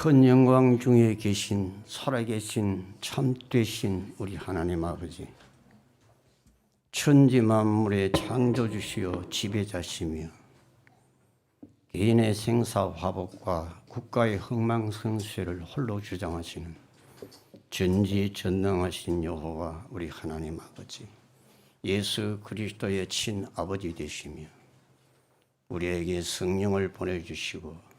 큰 영광 중에 계신 살아계신 참되신 우리 하나님 아버지, 천지 만물의 창조주시여 지배자시며 개인의 생사화복과 국가의 흥망성쇠를 홀로 주장하시는 전지전능하신 여호와 우리 하나님 아버지, 예수 그리스도의 친아버지 되시며 우리에게 성령을 보내주시고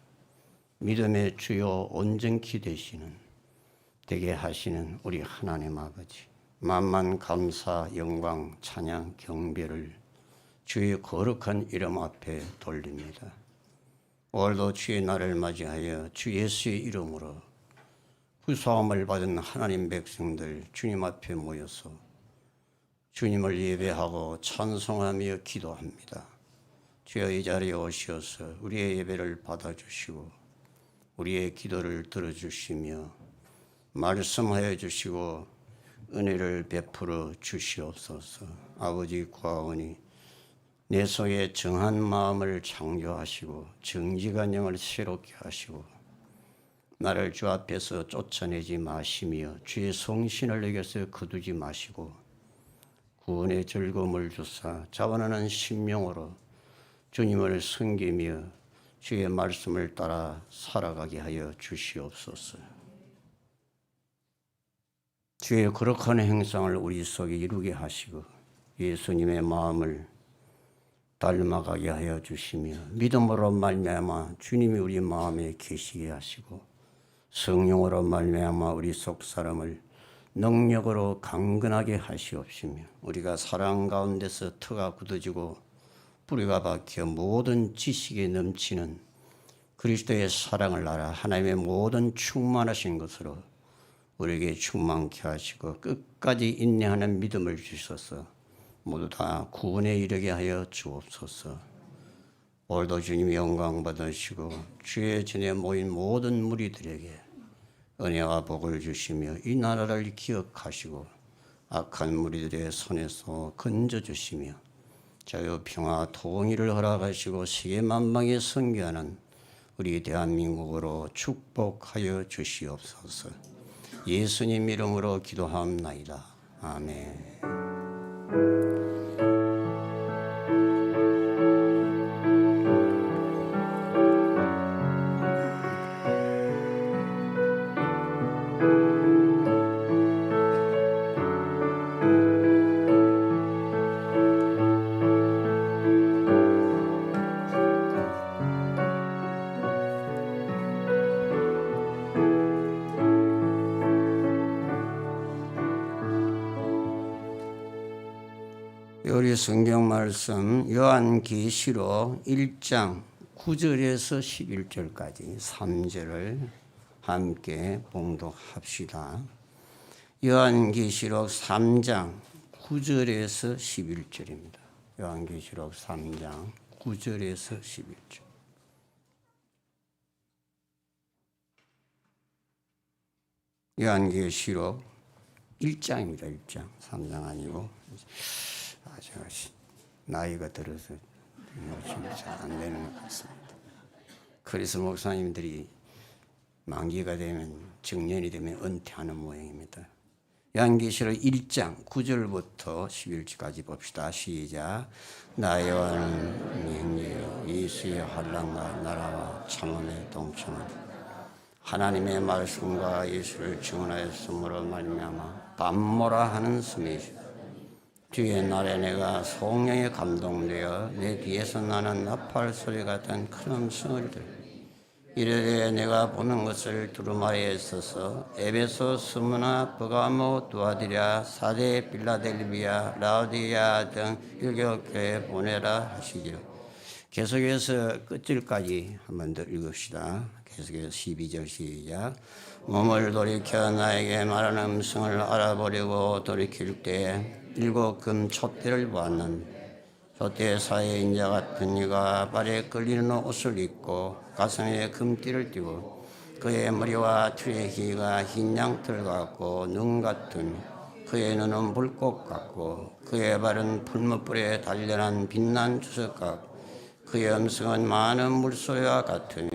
믿음의 주요 온전히 되시는 되게 하시는 우리 하나님 아버지, 만만 감사 영광 찬양 경배를 주의 거룩한 이름 앞에 돌립니다. 오늘도 주의 날을 맞이하여 주 예수의 이름으로 구속함을 받은 하나님 백성들 주님 앞에 모여서 주님을 예배하고 찬송하며 기도합니다. 주여 이 자리에 오셔서 우리의 예배를 받아주시고 우리의 기도를 들어주시며 말씀하여 주시고 은혜를 베풀어 주시옵소서. 아버지 구하오니 내 속에 정한 마음을 창조하시고 정직한 영을 새롭게 하시고 나를 주 앞에서 쫓아내지 마시며 주의 성신을 내게서 거두지 마시고 구원의 즐거움을 주사 자원하는 심령으로 주님을 섬기며 주의 말씀을 따라 살아가게 하여 주시옵소서. 주의 거룩한 행상을 우리 속에 이루게 하시고 예수님의 마음을 닮아가게 하여 주시며 믿음으로 말미암아 주님이 우리 마음에 계시게 하시고 성령으로 말미암아 우리 속 사람을 능력으로 강건하게 하시옵시며 우리가 사랑 가운데서 터가 굳어지고 뿌리가 박혀 모든 지식에 넘치는 그리스도의 사랑을 알아 하나님의 모든 충만하신 것으로 우리에게 충만케 하시고 끝까지 인내하는 믿음을 주셔서 모두 다 구원에 이르게 하여 주옵소서. 오늘도 주님이 영광 받으시고 주의 전에 모인 모든 무리들에게 은혜와 복을 주시며 이 나라를 기억하시고 악한 무리들의 손에서 건져주시며 자유, 평화, 통일을 허락하시고 세계 만방에 선교하는 우리 대한민국으로 축복하여 주시옵소서. 예수님 이름으로 기도하옵나이다. 아멘. 우리 성경 말씀 요한계시록 1장 9절에서 11절까지 3절을 함께 봉독합시다. 요한계시록 3장 9절에서 11절입니다. 요한계시록 3장 9절에서 11절. 요한계시록 1장입니다. 1장 3장 아니고 제가 나이가 들어서 잘 안 되는 것 같습니다. 그래서 목사님들이 만기가 되면 정년이 되면 은퇴하는 모양입니다. 요한계시록 1장 9절부터 11절까지 봅시다. 시작. 나 요한은 명예여 예수의 환난과 나라와 참음에 동참하는 하나님의 말씀과 예수를 증언하였으므로 말미암아 밤모라 하는 숨이시오. 주의 날에 내가 성령에 감동되어 내 귀에서 나는 나팔 소리 같은 큰 음성을 들으니 이르되 내가 보는 것을 두루마리에 써서 에베소, 스무나, 버가모, 두아디라, 사데, 빌라델비아, 라오디아 등 7교회에 보내라 하시기로. 계속해서 끝절까지 한 번 더 읽읍시다. 계속해서 12절 시작. 몸을 돌이켜 나에게 말하는 음성을 알아보려고 돌이킬 때 7 금 촛대를 보았는데 촛대 사이에 인자 같은 이가 발에 끌리는 옷을 입고 가슴에 금띠를 띠고 그의 머리와 털의 길이가 흰 양털 같고 눈 같으며 그의 눈은 불꽃 같고 그의 발은 풀무불에 단련한 빛난 주석 같고 그의 음성은 많은 물소리와 같으며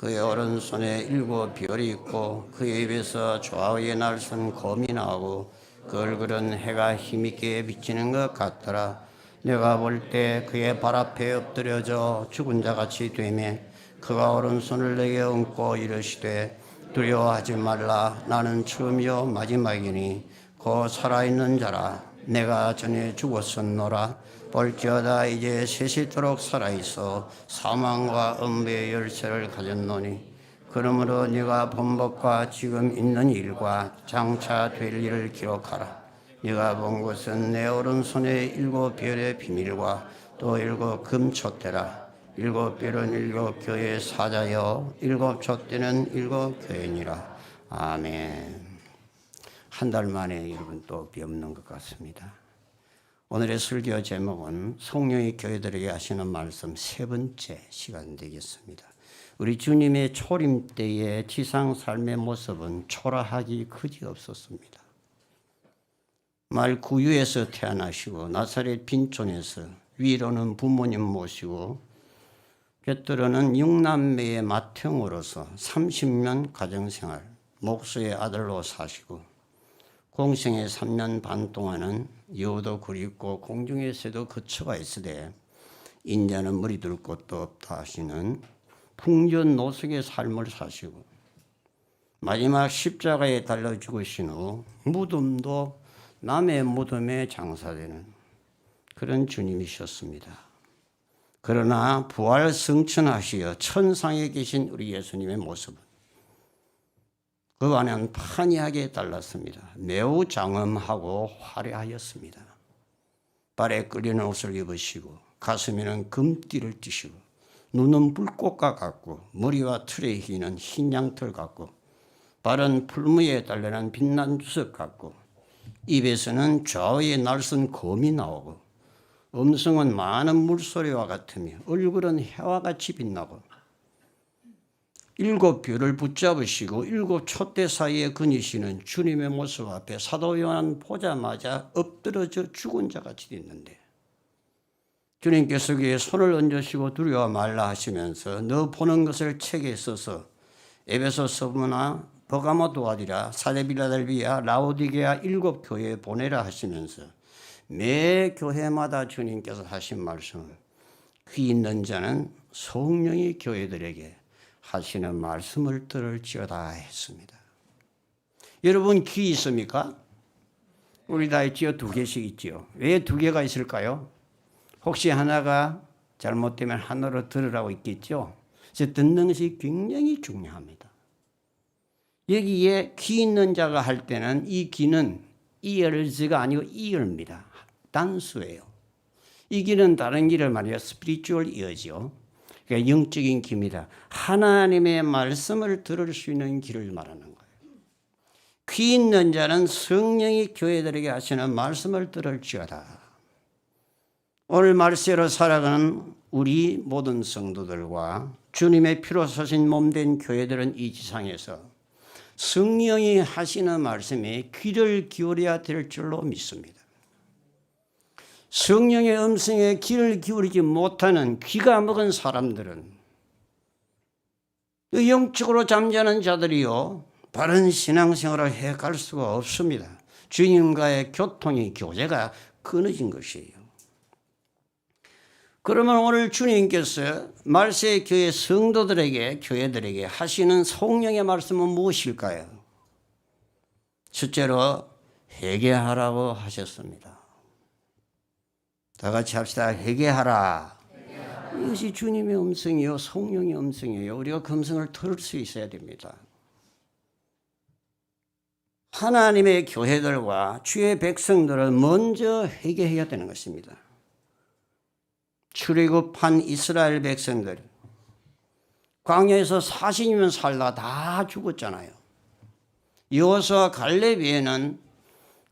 그의 오른손에 7 별이 있고 그의 입에서 좌우의 날선 검이 나오고 그 얼굴은 해가 힘있게 비치는 것 같더라. 내가 볼 때 그의 발 앞에 엎드려져 죽은 자같이 되매 그가 오른손을 내게 얹고 이르시되 두려워하지 말라. 나는 처음이요 마지막이니 곧 살아있는 자라. 내가 전에 죽었었노라. 볼지어다 이제 세시도록 살아있어 사망과 음부의 열쇠를 가졌노니 그러므로 네가 본 것과 지금 있는 일과 장차 될 일을 기록하라. 네가 본 것은 내 오른손에 7 별의 비밀과 또 7 금촛대라. 7 별은 7 교회의 사자여 7 촛대는 7 교회니라. 아멘. 한 달 만에 여러분 또 뵙는 것 같습니다. 오늘의 설교 제목은 성령이 교회들에게 하시는 말씀 3번째 시간 되겠습니다. 우리 주님의 초림 때의 지상 삶의 모습은 초라하기 그지없었습니다. 말 구유에서 태어나시고 나사렛 빈촌에서 위로는 부모님 모시고 곁들어는 6남매의 맏형으로서 30년 가정생활, 목수의 아들로 사시고 공생의 3년 반 동안은 여우도 그립고 공중의 새도 거처가 있으되 인자는 머리 둘 곳도 없다 하시는 풍전 노숙의 삶을 사시고 마지막 십자가에 달려 죽으신 후 무덤도 남의 무덤에 장사되는 그런 주님이셨습니다. 그러나 부활 승천하시어 천상에 계신 우리 예수님의 모습은 그 안에는 판이하게 달랐습니다. 매우 장엄하고 화려하였습니다. 발에 끌리는 옷을 입으시고 가슴에는 금띠를 띠시고 눈은 불꽃과 같고 머리와 털에 휘는 흰 양털 같고 발은 풀무에 달려난 빛난 주석 같고 입에서는 좌우의 날선 검이 나오고 음성은 많은 물소리와 같으며 얼굴은 해와 같이 빛나고 7 별을 붙잡으시고 7 촛대 사이에 거니시는 주님의 모습 앞에 사도 요한 보자마자 엎드러져 죽은 자같이 있는데 주님께서 그의 손을 얹으시고 두려워 말라 하시면서 너 보는 것을 책에 써서 에베소, 서무나 버가모 도아디라, 사데빌라델비아, 라오디게아 7 교회에 보내라 하시면서 매 교회마다 주님께서 하신 말씀은 귀 있는 자는 성령이 교회들에게 하시는 말씀을 들을지어다 했습니다. 여러분 귀 있습니까? 우리 다 있지요. 2개씩 있지요. 왜 2개가 있을까요? 혹시 하나가 잘못되면 하나로 들으라고 있겠죠. 그래서 듣는 것이 굉장히 중요합니다. 여기에 귀 있는 자가 할 때는 이 귀는 ears가 아니고 ear입니다. 단수예요. 이 귀는 다른 귀를 말해요. spiritual ear죠. 그러니까 영적인 귀입니다. 하나님의 말씀을 들을 수 있는 귀를 말하는 거예요. 귀 있는 자는 성령이 교회들에게 하시는 말씀을 들을지어다. 오늘 말세로 살아가는 우리 모든 성도들과 주님의 피로 사신 몸된 교회들은 이 지상에서 성령이 하시는 말씀에 귀를 기울여야 될 줄로 믿습니다. 성령의 음성에 귀를 기울이지 못하는 귀가 먹은 사람들은 영적으로 잠자는 자들이요 바른 신앙생활을 해갈 수가 없습니다. 주님과의 교통이 교제가 끊어진 것이에요. 그러면 오늘 주님께서 말세 교회 성도들에게 교회들에게 하시는 성령의 말씀은 무엇일까요? 첫째로 회개하라고 하셨습니다. 다 같이 합시다. 회개하라. 이것이 주님의 음성이요 성령의 음성이에요. 우리가 그 음성을 들을 수 있어야 됩니다. 하나님의 교회들과 주의 백성들은 먼저 회개해야 되는 것입니다. 출애굽한 이스라엘 백성들 광야에서 40년 살다가 다 죽었잖아요. 여호수아 갈렙 외에는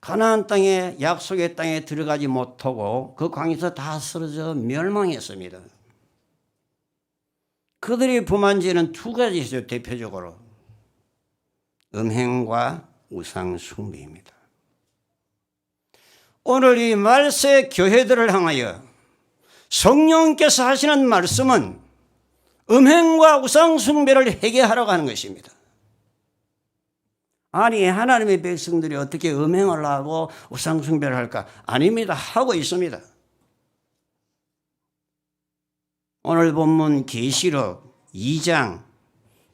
가나안 땅에 약속의 땅에 들어가지 못하고 그 광야에서 다 쓰러져 멸망했습니다. 그들이 범한 죄는 2가지 있어요. 대표적으로 음행과 우상 숭배입니다. 오늘 이 말세 교회들을 향하여 성령께서 하시는 말씀은 음행과 우상숭배를 회개하라고 하는 것입니다. 아니 하나님의 백성들이 어떻게 음행을 하고 우상숭배를 할까? 아닙니다. 하고 있습니다. 오늘 본문 계시록 2장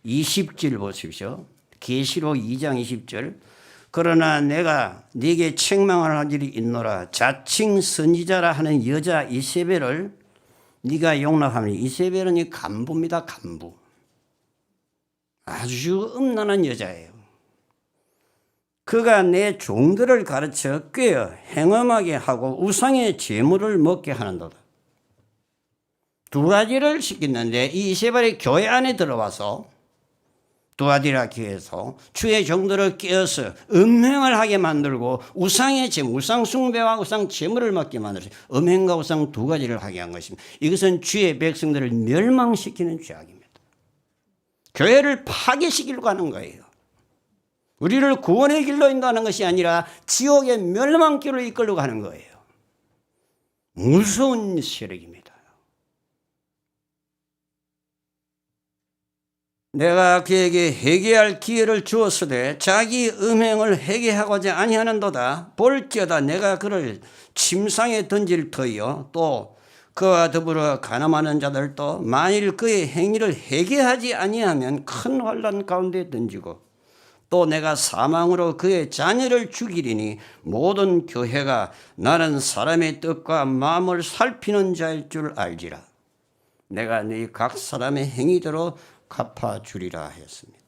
20절 보십시오. 계시록 2장 20절. 그러나 내가 네게 책망을 할 일이 있노라. 자칭 선지자라 하는 여자 이세벨을 네가 용납하니. 이세벨은 이 간부입니다. 간부. 아주 음란한 여자예요. 그가 내 종들을 가르쳐 꾀어 행음하게 하고 우상의 제물을 먹게 하는도다. 두 가지를 시켰는데 이 이세벨이 교회 안에 들어와서 두아디라 교회에서 주의 종들을 깨어서 음행을 하게 만들고 우상의 제물, 우상 숭배와 우상 제물을 먹게 만들어서 음행과 우상 두 가지를 하게 한 것입니다. 이것은 주의 백성들을 멸망시키는 죄악입니다. 교회를 파괴시키려고 하는 거예요. 우리를 구원의 길로 인도하는 것이 아니라 지옥의 멸망길로 이끌려고 하는 거예요. 무서운 세력입니다. 내가 그에게 회개할 기회를 주었으되 자기 음행을 회개하고자 아니하는도다. 볼지어다 내가 그를 침상에 던질 터이요 또 그와 더불어 간음하는 자들도 만일 그의 행위를 회개하지 아니하면 큰 환난 가운데 던지고 또 내가 사망으로 그의 자녀를 죽이리니 모든 교회가 나는 사람의 뜻과 마음을 살피는 자일 줄 알지라. 내가 네 각 사람의 행위대로 갚아주리라 했습니다.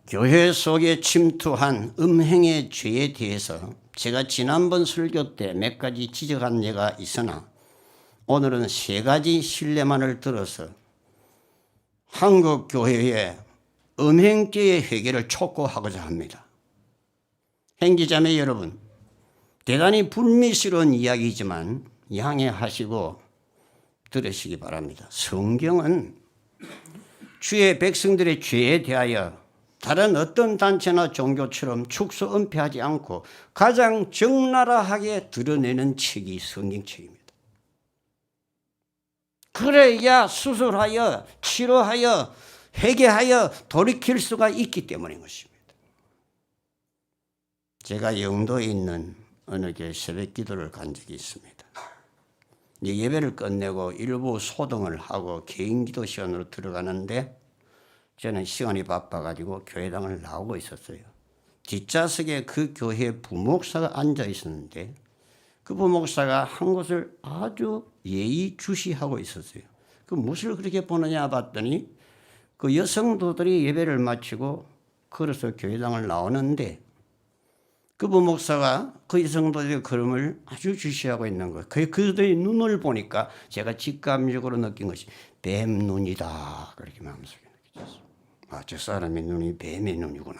교회 속에 침투한 음행의 죄에 대해서 제가 지난번 설교 때 몇 가지 지적한 예가 있으나 오늘은 세 가지 신뢰만을 들어서 한국 교회의 음행죄의 회개를 촉구하고자 합니다. 행기자매 여러분, 대단히 불미스러운 이야기지만 양해하시고 들으시기 바랍니다. 성경은 주의 백성들의 죄에 대하여 다른 어떤 단체나 종교처럼 축소 은폐하지 않고 가장 적나라하게 드러내는 책이 성경책입니다. 그래야 수술하여 치료하여 회개하여 돌이킬 수가 있기 때문인 것입니다. 제가 영도에 있는 어느 교회 새벽 기도를 간 적이 있습니다. 예배를 끝내고 일부 소등을 하고 개인 기도 시간으로 들어가는데 저는 시간이 바빠가지고 교회당을 나오고 있었어요. 뒷좌석에 그 교회 부목사가 앉아 있었는데 그 부목사가 한 것을 아주 예의주시하고 있었어요. 그 무엇을 그렇게 보느냐 봤더니 그 여성도들이 예배를 마치고 걸어서 교회당을 나오는데 그 부목사가 그 여성도들의 걸음을 아주 주시하고 있는 거예요. 그들의 눈을 보니까 제가 직감적으로 느낀 것이 뱀 눈이다. 그렇게 마음속에 느껴졌어요. 아, 저 사람의 눈이 뱀의 눈이구나.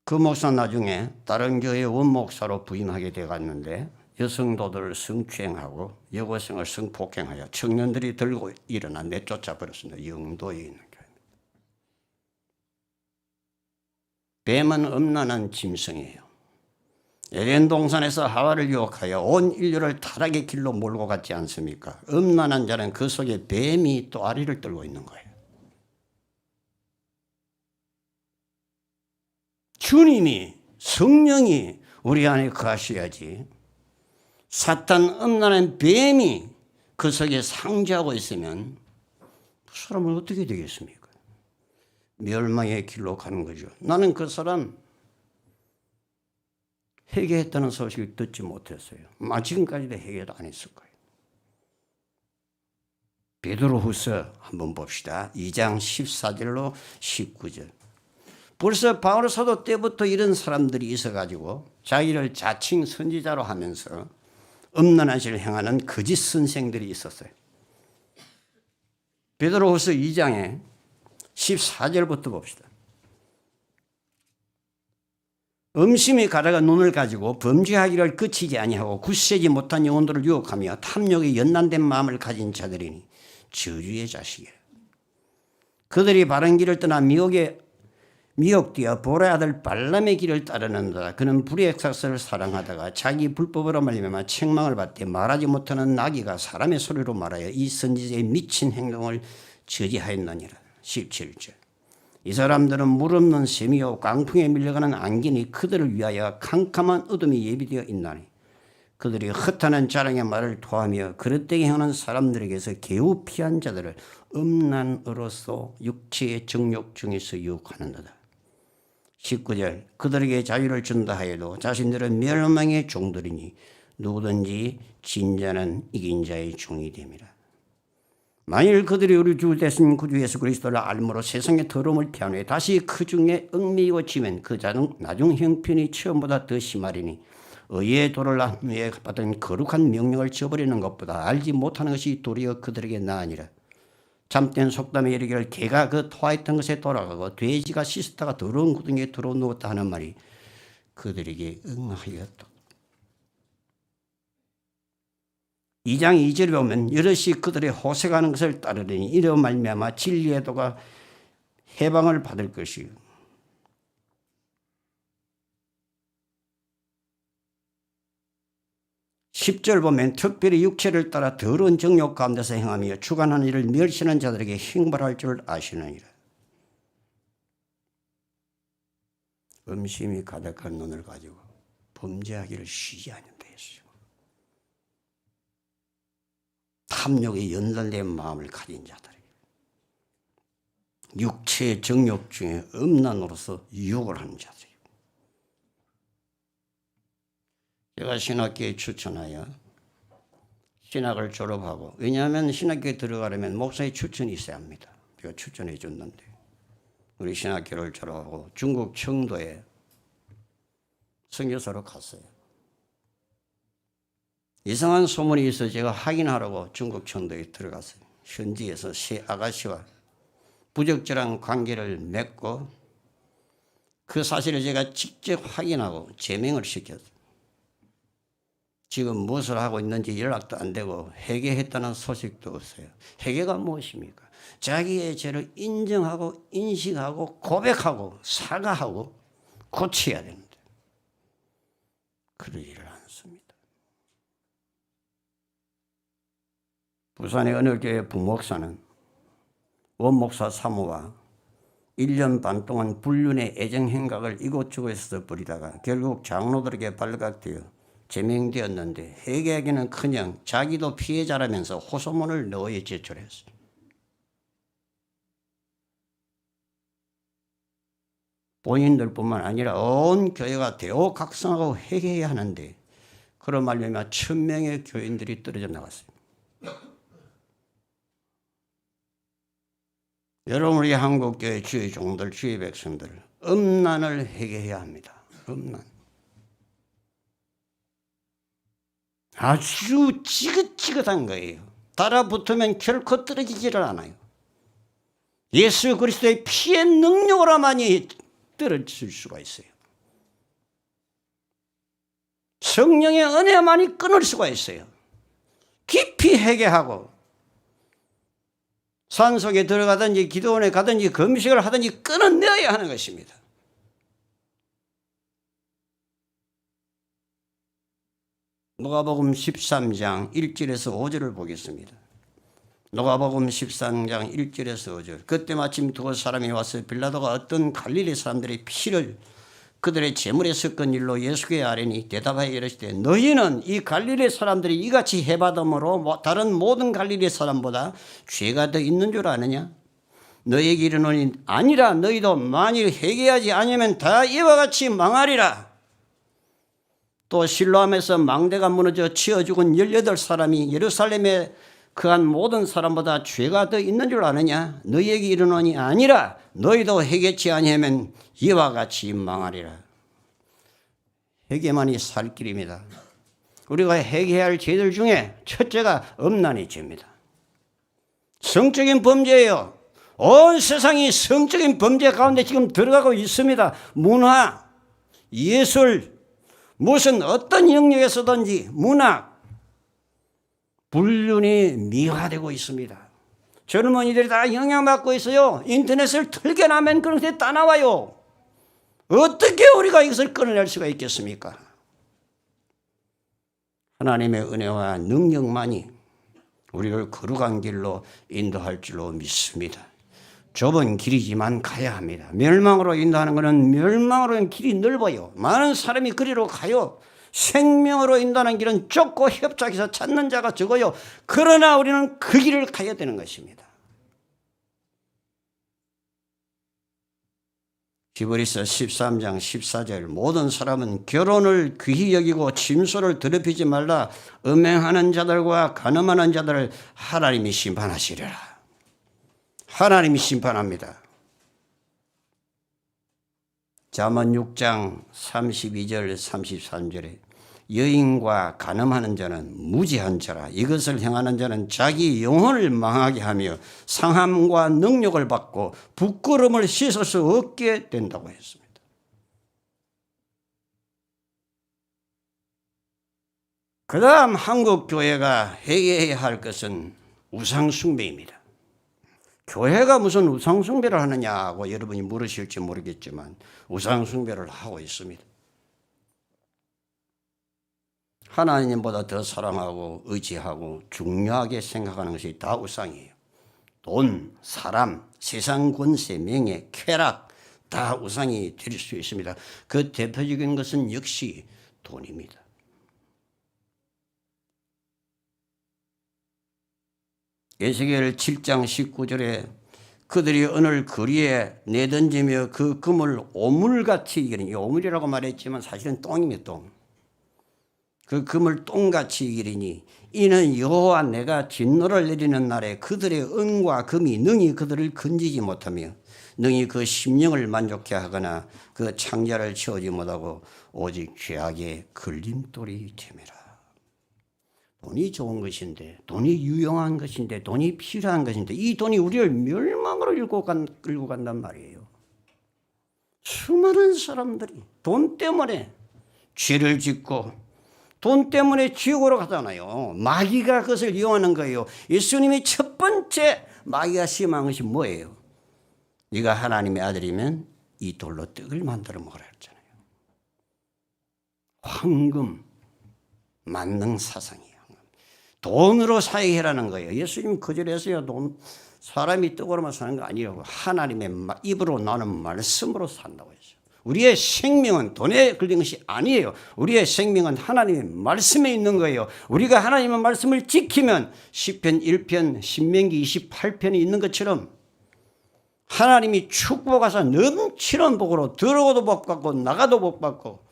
그 목사 나중에 다른 교회 원목사로 부임하게 되었는데 여성도들을 성추행하고 여고생을 성폭행하여 청년들이 들고 일어나 내쫓아 버렸습니다. 영도에 있는 교회입니다. 뱀은 음란한 짐승이에요. 에덴 동산에서 하와를 유혹하여 온 인류를 타락의 길로 몰고 갔지 않습니까? 음란한 자는 그 속에 뱀이 또 아리를 떨고 있는 거예요. 주님이 성령이 우리 안에 거하셔야지 사탄 음란한 뱀이 그 속에 상주하고 있으면 그 사람은 어떻게 되겠습니까? 멸망의 길로 가는 거죠. 나는 그 사람 회개했다는 소식을 듣지 못했어요. 지금까지도 회개도 안 했을 거예요. 베드로후서 한번 봅시다. 2장 14절로 19절. 벌써 바울 사도 때부터 이런 사람들이 있어가지고 자기를 자칭 선지자로 하면서 음란한 짓을 행하는 거짓 선생들이 있었어요. 베드로후서 2장에 14절부터 봅시다. 음심이 가다가 눈을 가지고 범죄하기를 그치지 아니하고 굳세지 못한 영혼들을 유혹하며 탐욕에 연단된 마음을 가진 자들이니 저주의 자식이라. 그들이 바른 길을 떠나 미혹에 미혹되어 보라의 아들 발람의 길을 따르는도다. 그는 불의의 삭스를 사랑하다가 자기 불법으로 말미암아 책망을 받되 말하지 못하는 나귀가 사람의 소리로 말하여 이 선지자의 미친 행동을 저지하였느니라. 17절. 이 사람들은 물 없는 셈이요 깡풍에 밀려가는 안개니 그들을 위하여 캄캄한 어둠이 예비되어 있나니 그들이 헛하는 자랑의 말을 토하며 그릇되게 행하는 사람들에게서 개우 피한 자들을 음란으로서 육체의 정욕 중에서 유혹하는도다. 19절. 그들에게 자유를 준다 하여도 자신들은 멸망의 종들이니 누구든지 진 자는 이긴 자의 종이 됨이라. 만일 그들이 우리 주 대신 구주 예수 그리스도를 알므로 세상의 더러움을 피한 후에 다시 그 중에 얽매이고 지면 그 자는 나중 형편이 처음보다 더 심하리니 의의 도를 한 후에 받은 거룩한 명령을 저버리는 것보다 알지 못하는 것이 도리어 그들에게 나으니라. 참된 속담에 이르기를 개가 그 토하였던 것에 돌아가고 돼지가 씻었다가 더러운 구덩이에 들어 누웠다 하는 말이 그들에게 응하였다. 2장 2절에 보면 여럿이 그들의 호색하는 것을 따르려니 이로 말미암아 진리의 도가 해방을 받을 것이요. 10절 보면 특별히 육체를 따라 더러운 정욕 가운데서 행하며 주관하는 일을 멸시하는 자들에게 형벌할 줄 아시느니라. 음심이 가득한 눈을 가지고 범죄하기를 쉬지 않는 데였어요. 탐욕에 연달된 마음을 가진 자들에게 육체의 정욕 중에 음란으로서 유혹을 하는 자들이에요. 제가 신학교에 추천하여 신학을 졸업하고, 왜냐하면 신학교에 들어가려면 목사의 추천이 있어야 합니다. 제가 추천해 줬는데 우리 신학교를 졸업하고 중국 청도에 선교사로 갔어요. 이상한 소문이 있어 제가 확인하려고 중국 청도에 들어갔어요. 현지에서 세 아가씨와 부적절한 관계를 맺고 그 사실을 제가 직접 확인하고 제명을 시켰어요. 지금 무엇을 하고 있는지 연락도 안 되고 회개했다는 소식도 없어요. 회개가 무엇입니까? 자기의 죄를 인정하고 인식하고 고백하고 사과하고 고쳐야 되는데 그러지를 않습니다. 부산의 어느 교회 부목사는 원목사 사모와 1년 반 동안 불륜의 애정행각을 이곳저곳에서 벌이다가 결국 장로들에게 발각되어 제명되었는데 회개하기는커녕 자기도 피해자라면서 호소문을 너에 제출했어요. 본인들뿐만 아니라 온 교회가 대호각성하고 회개해야 하는데 그런 말미암아 1000명의 교인들이 떨어져 나갔어요. 여러분, 우리 한국교회 주의 종들, 주의 백성들, 음란을 회개해야 합니다. 음란. 아주 지긋지긋한 거예요. 달아붙으면 결코 떨어지지를 않아요. 예수 그리스도의 피의 능력으로만이 떨어질 수가 있어요. 성령의 은혜만이 끊을 수가 있어요. 깊이 회개하고 산속에 들어가든지 기도원에 가든지 금식을 하든지 끊어내야 하는 것입니다. 누가복음 13장 1절에서 5절을 보겠습니다. 누가복음 13장 1절에서 5절. 그때 마침 두 사람이 와서 빌라도가 어떤 갈릴리 사람들의 피를 그들의 제물에 섞은 일로 예수께 아뢰니 대답하여 이르시되 너희는 이 갈릴리 사람들이 이같이 해받음으로 다른 모든 갈릴리 사람보다 죄가 더 있는 줄 아느냐? 너희에게 이르노니 아니라 너희도 만일 회개하지 않으면 다 이와 같이 망하리라. 또 실로암에서 망대가 무너져 치어 죽은 18사람이 예루살렘에 그한 모든 사람보다 죄가 더 있는 줄 아느냐? 너희에게 이르노니 아니라 너희도 회개치 아니하면 이와 같이 망하리라. 회개만이 살 길입니다. 우리가 회개해야 할 죄들 중에 첫째가 음란의 죄입니다. 성적인 범죄예요. 온 세상이 성적인 범죄 가운데 지금 들어가고 있습니다. 문화, 예술, 무슨 어떤 영역에서든지 문학, 불륜이 미화되고 있습니다. 젊은이들이 다 영향받고 있어요. 인터넷을 틀게 나면 그런 게 다 나와요. 어떻게 우리가 이것을 끊어낼 수가 있겠습니까? 하나님의 은혜와 능력만이 우리를 거룩한 길로 인도할 줄로 믿습니다. 좁은 길이지만 가야 합니다. 멸망으로 인도하는 것은 멸망으로는 길이 넓어요. 많은 사람이 그리로 가요. 생명으로 인도하는 길은 좁고 협착해서 찾는 자가 적어요. 그러나 우리는 그 길을 가야 되는 것입니다. 히브리서 13장 14절 모든 사람은 결혼을 귀히 여기고 침소를 더럽히지 말라. 음행하는 자들과 간음하는 자들을 하나님이 심판하시리라. 하나님이 심판합니다. 잠언 6장 32절 33절에 여인과 간음하는 자는 무지한 자라. 이것을 행하는 자는 자기 영혼을 망하게 하며 상함과 능욕을 받고 부끄러움을 씻을 수 없게 된다고 했습니다. 그 다음 한국 교회가 회개해야 할 것은 우상 숭배입니다. 교회가 무슨 우상 숭배를 하느냐고 여러분이 물으실지 모르겠지만 우상 숭배를 하고 있습니다. 하나님보다 더 사랑하고 의지하고 중요하게 생각하는 것이 다 우상이에요. 돈, 사람, 세상 권세, 명예, 쾌락 다 우상이 될 수 있습니다. 그 대표적인 것은 역시 돈입니다. 에스겔 7장 19절에 그들이 오늘 거리에 내던지며 그 금을 오물같이 이기리니, 오물이라고 말했지만 사실은 똥입니다. 똥. 그 금을 똥같이 이기리니 이는 여호와 내가 진노를 내리는 날에 그들의 은과 금이 능히 그들을 건지지 못하며 능히 그 심령을 만족해 하거나 그 창자를 채우지 못하고 오직 죄악의 걸림돌이 됨이라. 돈이 좋은 것인데, 돈이 유용한 것인데, 돈이 필요한 것인데 이 돈이 우리를 멸망으로 끌고 간단 말이에요. 수많은 사람들이 돈 때문에 죄를 짓고 돈 때문에 지옥으로 가잖아요. 마귀가 그것을 이용하는 거예요. 예수님이 첫 번째 마귀가 시험한 것이 뭐예요? 네가 하나님의 아들이면 이 돌로 떡을 만들어 먹으라 했잖아요. 황금, 만능 사상이에요. 돈으로 사회해라는 거예요. 예수님 거절했어요. 돈, 사람이 떡으로만 사는 거 아니라고. 하나님의 입으로 나오는 말씀으로 산다고 했어요. 우리의 생명은 돈에 걸린 것이 아니에요. 우리의 생명은 하나님의 말씀에 있는 거예요. 우리가 하나님의 말씀을 지키면 시편 1편, 신명기 28편이 있는 것처럼 하나님이 축복하사 넘치는 복으로 들어오도 복 받고 나가도 복 받고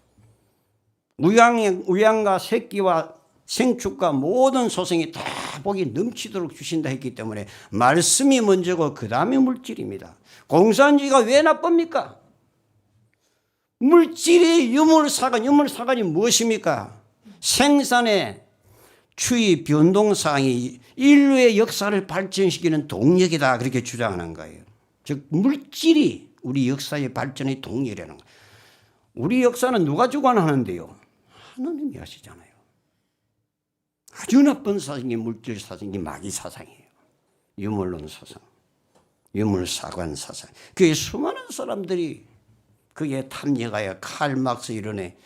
우양과 새끼와 생축과 모든 소생이 다 복이 넘치도록 주신다 했기 때문에 말씀이 먼저고 그 다음에 물질입니다. 공산주의가 왜 나쁩니까? 물질이 유물사관이 무엇입니까? 생산의 추이 변동사항이 인류의 역사를 발전시키는 동력이다 그렇게 주장하는 거예요. 즉 물질이 우리 역사의 발전의 동력이라는 거예요. 우리 역사는 누가 주관하는데요? 하나님이 하시잖아요. 아주 나쁜 사상이 물질 사상이 마귀 사상이에요. 유물론 사상, 유물사관 사상. 그게 수많은 사람들이 그게 탐닉하여 칼막스 이런 애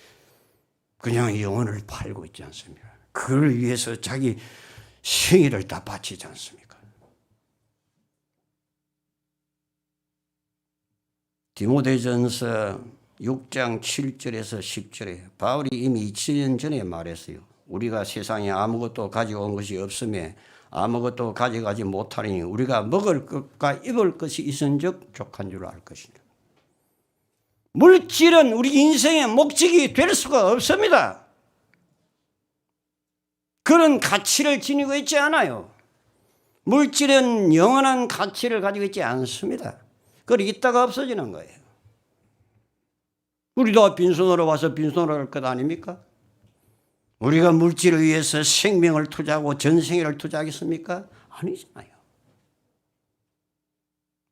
그냥 영혼을 팔고 있지 않습니까? 그를 위해서 자기 생애를 다 바치지 않습니까? 디모데전서 6장 7절에서 10절에 바울이 이미 2000년 전에 말했어요. 우리가 세상에 아무것도 가지고 온 것이 없으며 아무것도 가져가지 못하니 우리가 먹을 것과 입을 것이 있은즉 족한 줄 알 것이다. 물질은 우리 인생의 목적이 될 수가 없습니다. 그런 가치를 지니고 있지 않아요. 물질은 영원한 가치를 가지고 있지 않습니다. 그걸 있다가 없어지는 거예요. 우리도 빈손으로 와서 빈손으로 갈 것 아닙니까? 우리가 물질을 위해서 생명을 투자하고 전생애를 투자하겠습니까? 아니잖아요.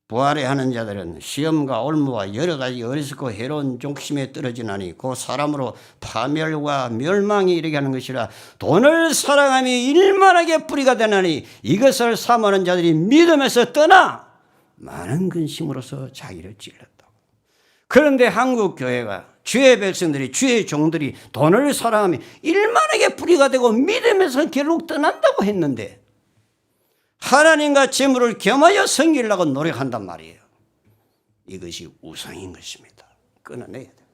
부활에 하는 자들은 시험과 올무와 여러 가지 어리석고 해로운 욕심에 떨어지나니 그 사람으로 파멸과 멸망이 이르게 하는 것이라. 돈을 사랑함이 일만하게 뿌리가 되나니 이것을 삼하는 자들이 믿음에서 떠나 많은 근심으로서 자기를 찔렀다고. 그런데 한국 교회가 주의 백성들이 주의 종들이 돈을 사랑하며 일만하게 뿌리가 되고 믿음에서 결국 떠난다고 했는데 하나님과 재물을 겸하여 섬기려고 노력한단 말이에요. 이것이 우상인 것입니다. 끊어내야 돼요.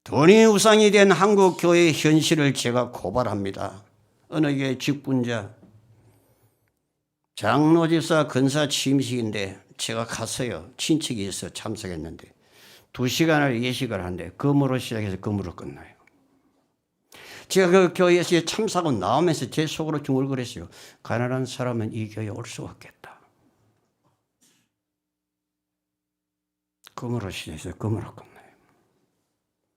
돈이 우상이 된 한국 교회의 현실을 제가 고발합니다. 어느 교회 직분자 장로집사 근사 취임식인데 제가 갔어요. 친척이 있어 참석했는데 2시간을 예식을 하는데 금으로 시작해서 금으로 끝나요. 제가 그 교회에서 참석하고 나오면서 제 속으로 중얼거렸어요. 가난한 사람은 이 교회에 올 수 없겠다. 금으로 시작해서 금으로 끝나요.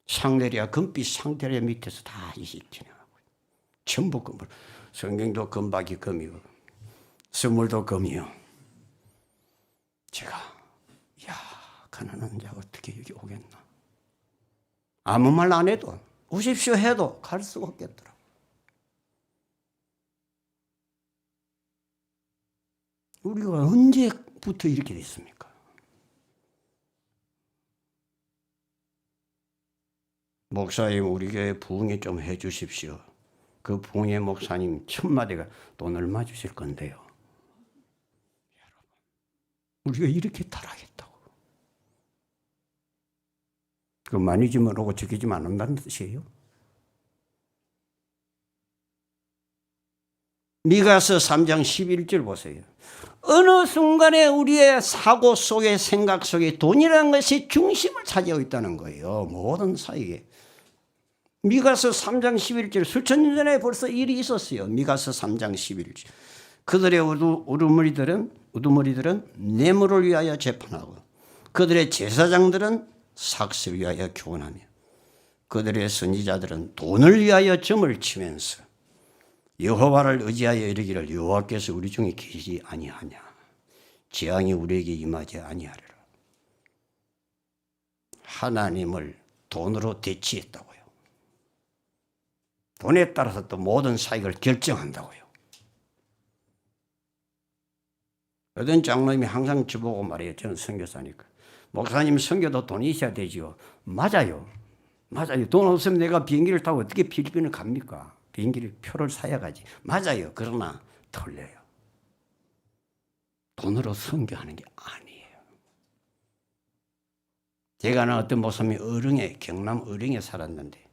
상대리아 금빛 상대리아 밑에서 다 이식 진행하고 전부 금으로. 성경도 금박이 금이고 선물도 금이요. 제가 야 가난한 자가 어떻게 여기 오겠나. 아무 말 안 해도 오십시오 해도 갈 수가 없겠더라고. 우리가 언제부터 이렇게 됐습니까? 목사님 우리 교회 부흥회 좀 해 주십시오. 그 부흥회 목사님 첫마디가 돈 얼마 주실 건데요. 여러분 우리가 이렇게 타락했다고. 그 많이 주면 오고 적게 주면 안 온다는 뜻이에요. 미가서 3장 11절 보세요. 어느 순간에 우리의 사고 속에 생각 속에 돈이라는 것이 중심을 차지하고 있다는 거예요. 모든 사이에. 미가서 3장 11절 수천 년 전에 벌써 일이 있었어요. 미가서 3장 11절. 그들의 우두머리들은 뇌물을 위하여 재판하고 그들의 제사장들은 삭슬을 위하여 교훈하며 그들의 선지자들은 돈을 위하여 점을 치면서 여호와를 의지하여 이르기를 여호와께서 우리 중에 계시지 아니하냐. 재앙이 우리에게 임하지 아니하리라. 하나님을 돈으로 대치했다고요. 돈에 따라서 또 모든 사익을 결정한다고요. 어떤 장로님이 항상 저보고 말해요. 저는 선교사니까. 목사님 선교도 돈이 있어야 되지요. 맞아요. 맞아요. 돈 없으면 내가 비행기를 타고 어떻게 필리핀을 갑니까? 비행기를 표를 사야 가지. 맞아요. 그러나 틀려요. 돈으로 선교하는 게 아니에요. 제가 아는 어떤 목사님이 경남 어령에 살았는데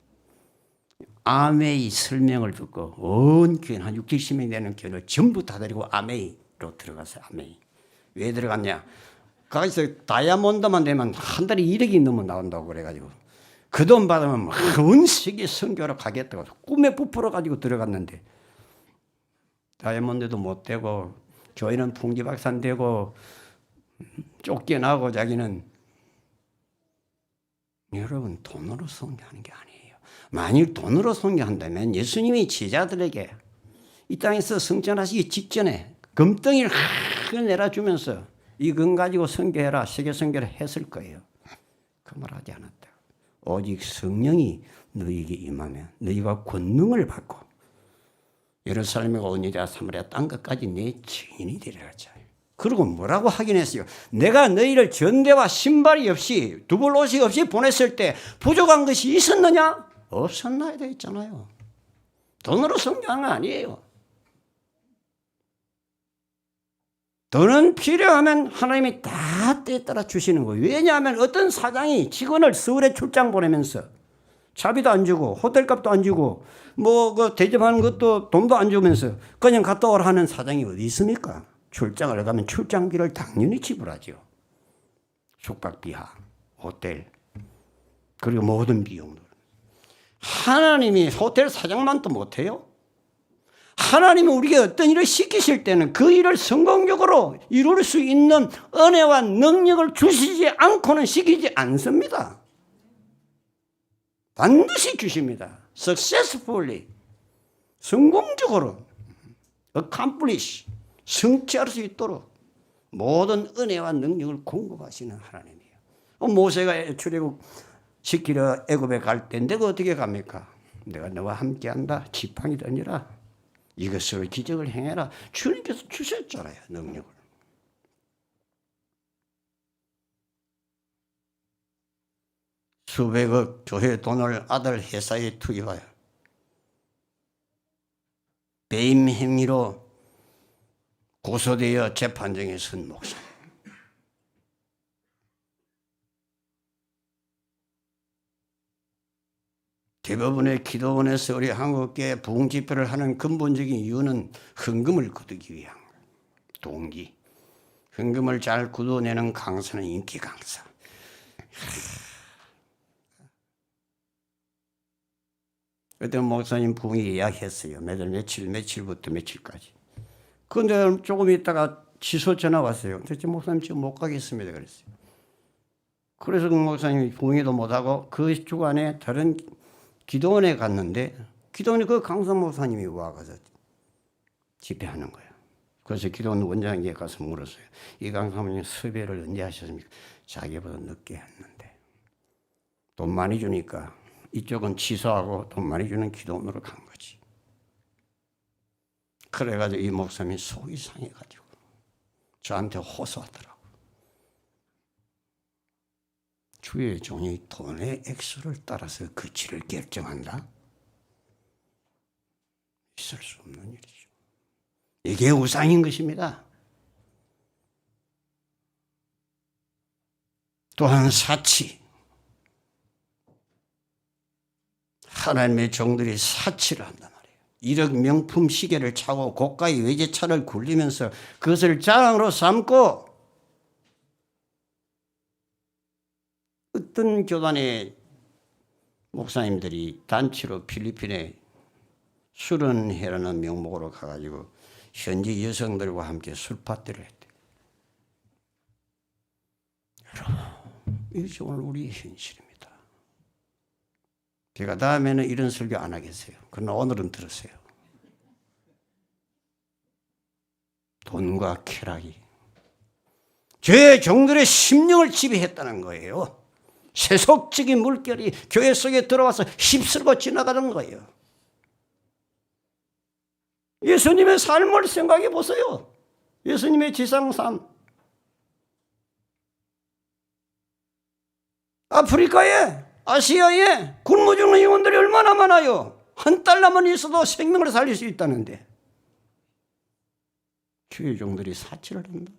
아메이 설명을 듣고 온 교회 한 60, 70명 되는 교회를 전부 다 데리고 아메이로 들어갔어요. 아메이. 왜 들어갔냐? 거기서 다이아몬드만 되면 한 달에 1억이 넘어 나온다고 그래가지고 그 돈 받으면 온 세계 선교로 가겠다고 꿈에 부풀어가지고 들어갔는데 다이아몬드도 못 되고 교회는 풍지박산 되고 쫓겨나고 자기는 여러분 돈으로 선교하는 게 아니에요. 만일 돈으로 선교한다면 예수님이 제자들에게 이 땅에서 성전하시기 직전에 금덩이를 내려주면서 이금 가지고 선교해라 세계 선교를 했을 거예요. 그 말 하지 않았다. 오직 성령이 너희에게 임하면 너희가 권능을 받고 예루살렘과 온유대와 사마리아 땅 끝까지 내 증인이 되리라. 그리고 뭐라고 하긴 했어요. 내가 너희를 전대와 신발이 없이 두벌 옷이 없이 보냈을 때 부족한 것이 있었느냐? 없었나야 돼 있잖아요. 돈으로 선교하는 건 아니에요. 돈은 필요하면 하나님이 다 때에 따라 주시는 거예요. 왜냐하면 어떤 사장이 직원을 서울에 출장 보내면서 차비도 안 주고 호텔값도 안 주고 뭐 그 대접하는 것도 돈도 안 주면서 그냥 갔다 오라 하는 사장이 어디 있습니까? 출장을 가면 출장비를 당연히 지불하죠. 숙박비하, 호텔, 그리고 모든 비용들. 하나님이 호텔 사장만 또 못해요? 하나님은 우리에게 어떤 일을 시키실 때는 그 일을 성공적으로 이룰 수 있는 은혜와 능력을 주시지 않고는 시키지 않습니다. 반드시 주십니다. successfully, 성공적으로 accomplish, 성취할 수 있도록 모든 은혜와 능력을 공급하시는 하나님이에요. 모세가 출애굽 시키러 애굽에 갈 때 내가 어떻게 갑니까? 내가 너와 함께한다. 지팡이 던지라. 이것으로 기적을 행해라. 주님께서 주셨잖아요. 능력을. 수백억 교회 돈을 아들 회사에 투입하여 배임 행위로 고소되어 재판정에 선 목사. 대부분의 기도원에서 우리 한국교회 부흥 집회를 하는 근본적인 이유는 헌금을 거두기 위한 동기. 헌금을 잘 거둬내는 강사는 인기 강사. 그때 목사님 부흥이 예약했어요. 매달 며칠부터 며칠까지. 그런데 조금 있다가 취소 전화 왔어요. 근데 목사님 지금 못 가겠습니다. 그랬어요. 그래서 그 목사님이 부흥회도 못하고 그 주간에 다른 기도원에 갔는데 기도원에 그 강사 목사님이 와가지고 집회하는 거예요. 그래서 기도원 원장에게 가서 물었어요. 이 강사님 섭외를 언제 하셨습니까? 자기보다 늦게 했는데 돈 많이 주니까 이쪽은 취소하고 돈 많이 주는 기도원으로 간 거지. 그래가지고 이 목사님이 속이 상해가지고 저한테 호소하더라고. 주의 종이 돈의 액수를 따라서 거치를 결정한다? 있을 수 없는 일이죠. 이게 우상인 것입니다. 또한 사치. 하나님의 종들이 사치를 한단 말이에요. 1억 명품 시계를 차고 고가의 외제차를 굴리면서 그것을 자랑으로 삼고 어떤 교단의 목사님들이 단체로 필리핀에 수련회라는 명목으로 가가지고 현지 여성들과 함께 술파티를 했대요. 여러분, 이것이 오늘 우리의 현실입니다. 제가 다음에는 이런 설교 안 하겠어요. 그러나 오늘은 들으세요. 돈과 쾌락이 죄의 종들의 심령을 지배했다는 거예요. 세속적인 물결이 교회 속에 들어와서 휩쓸고 지나가는 거예요. 예수님의 삶을 생각해 보세요. 예수님의 지상삶. 아프리카에, 아시아에 굶어 죽는 영혼들이 얼마나 많아요. 한 달러만 있어도 생명을 살릴 수 있다는데 주의 종들이 사치를 한다.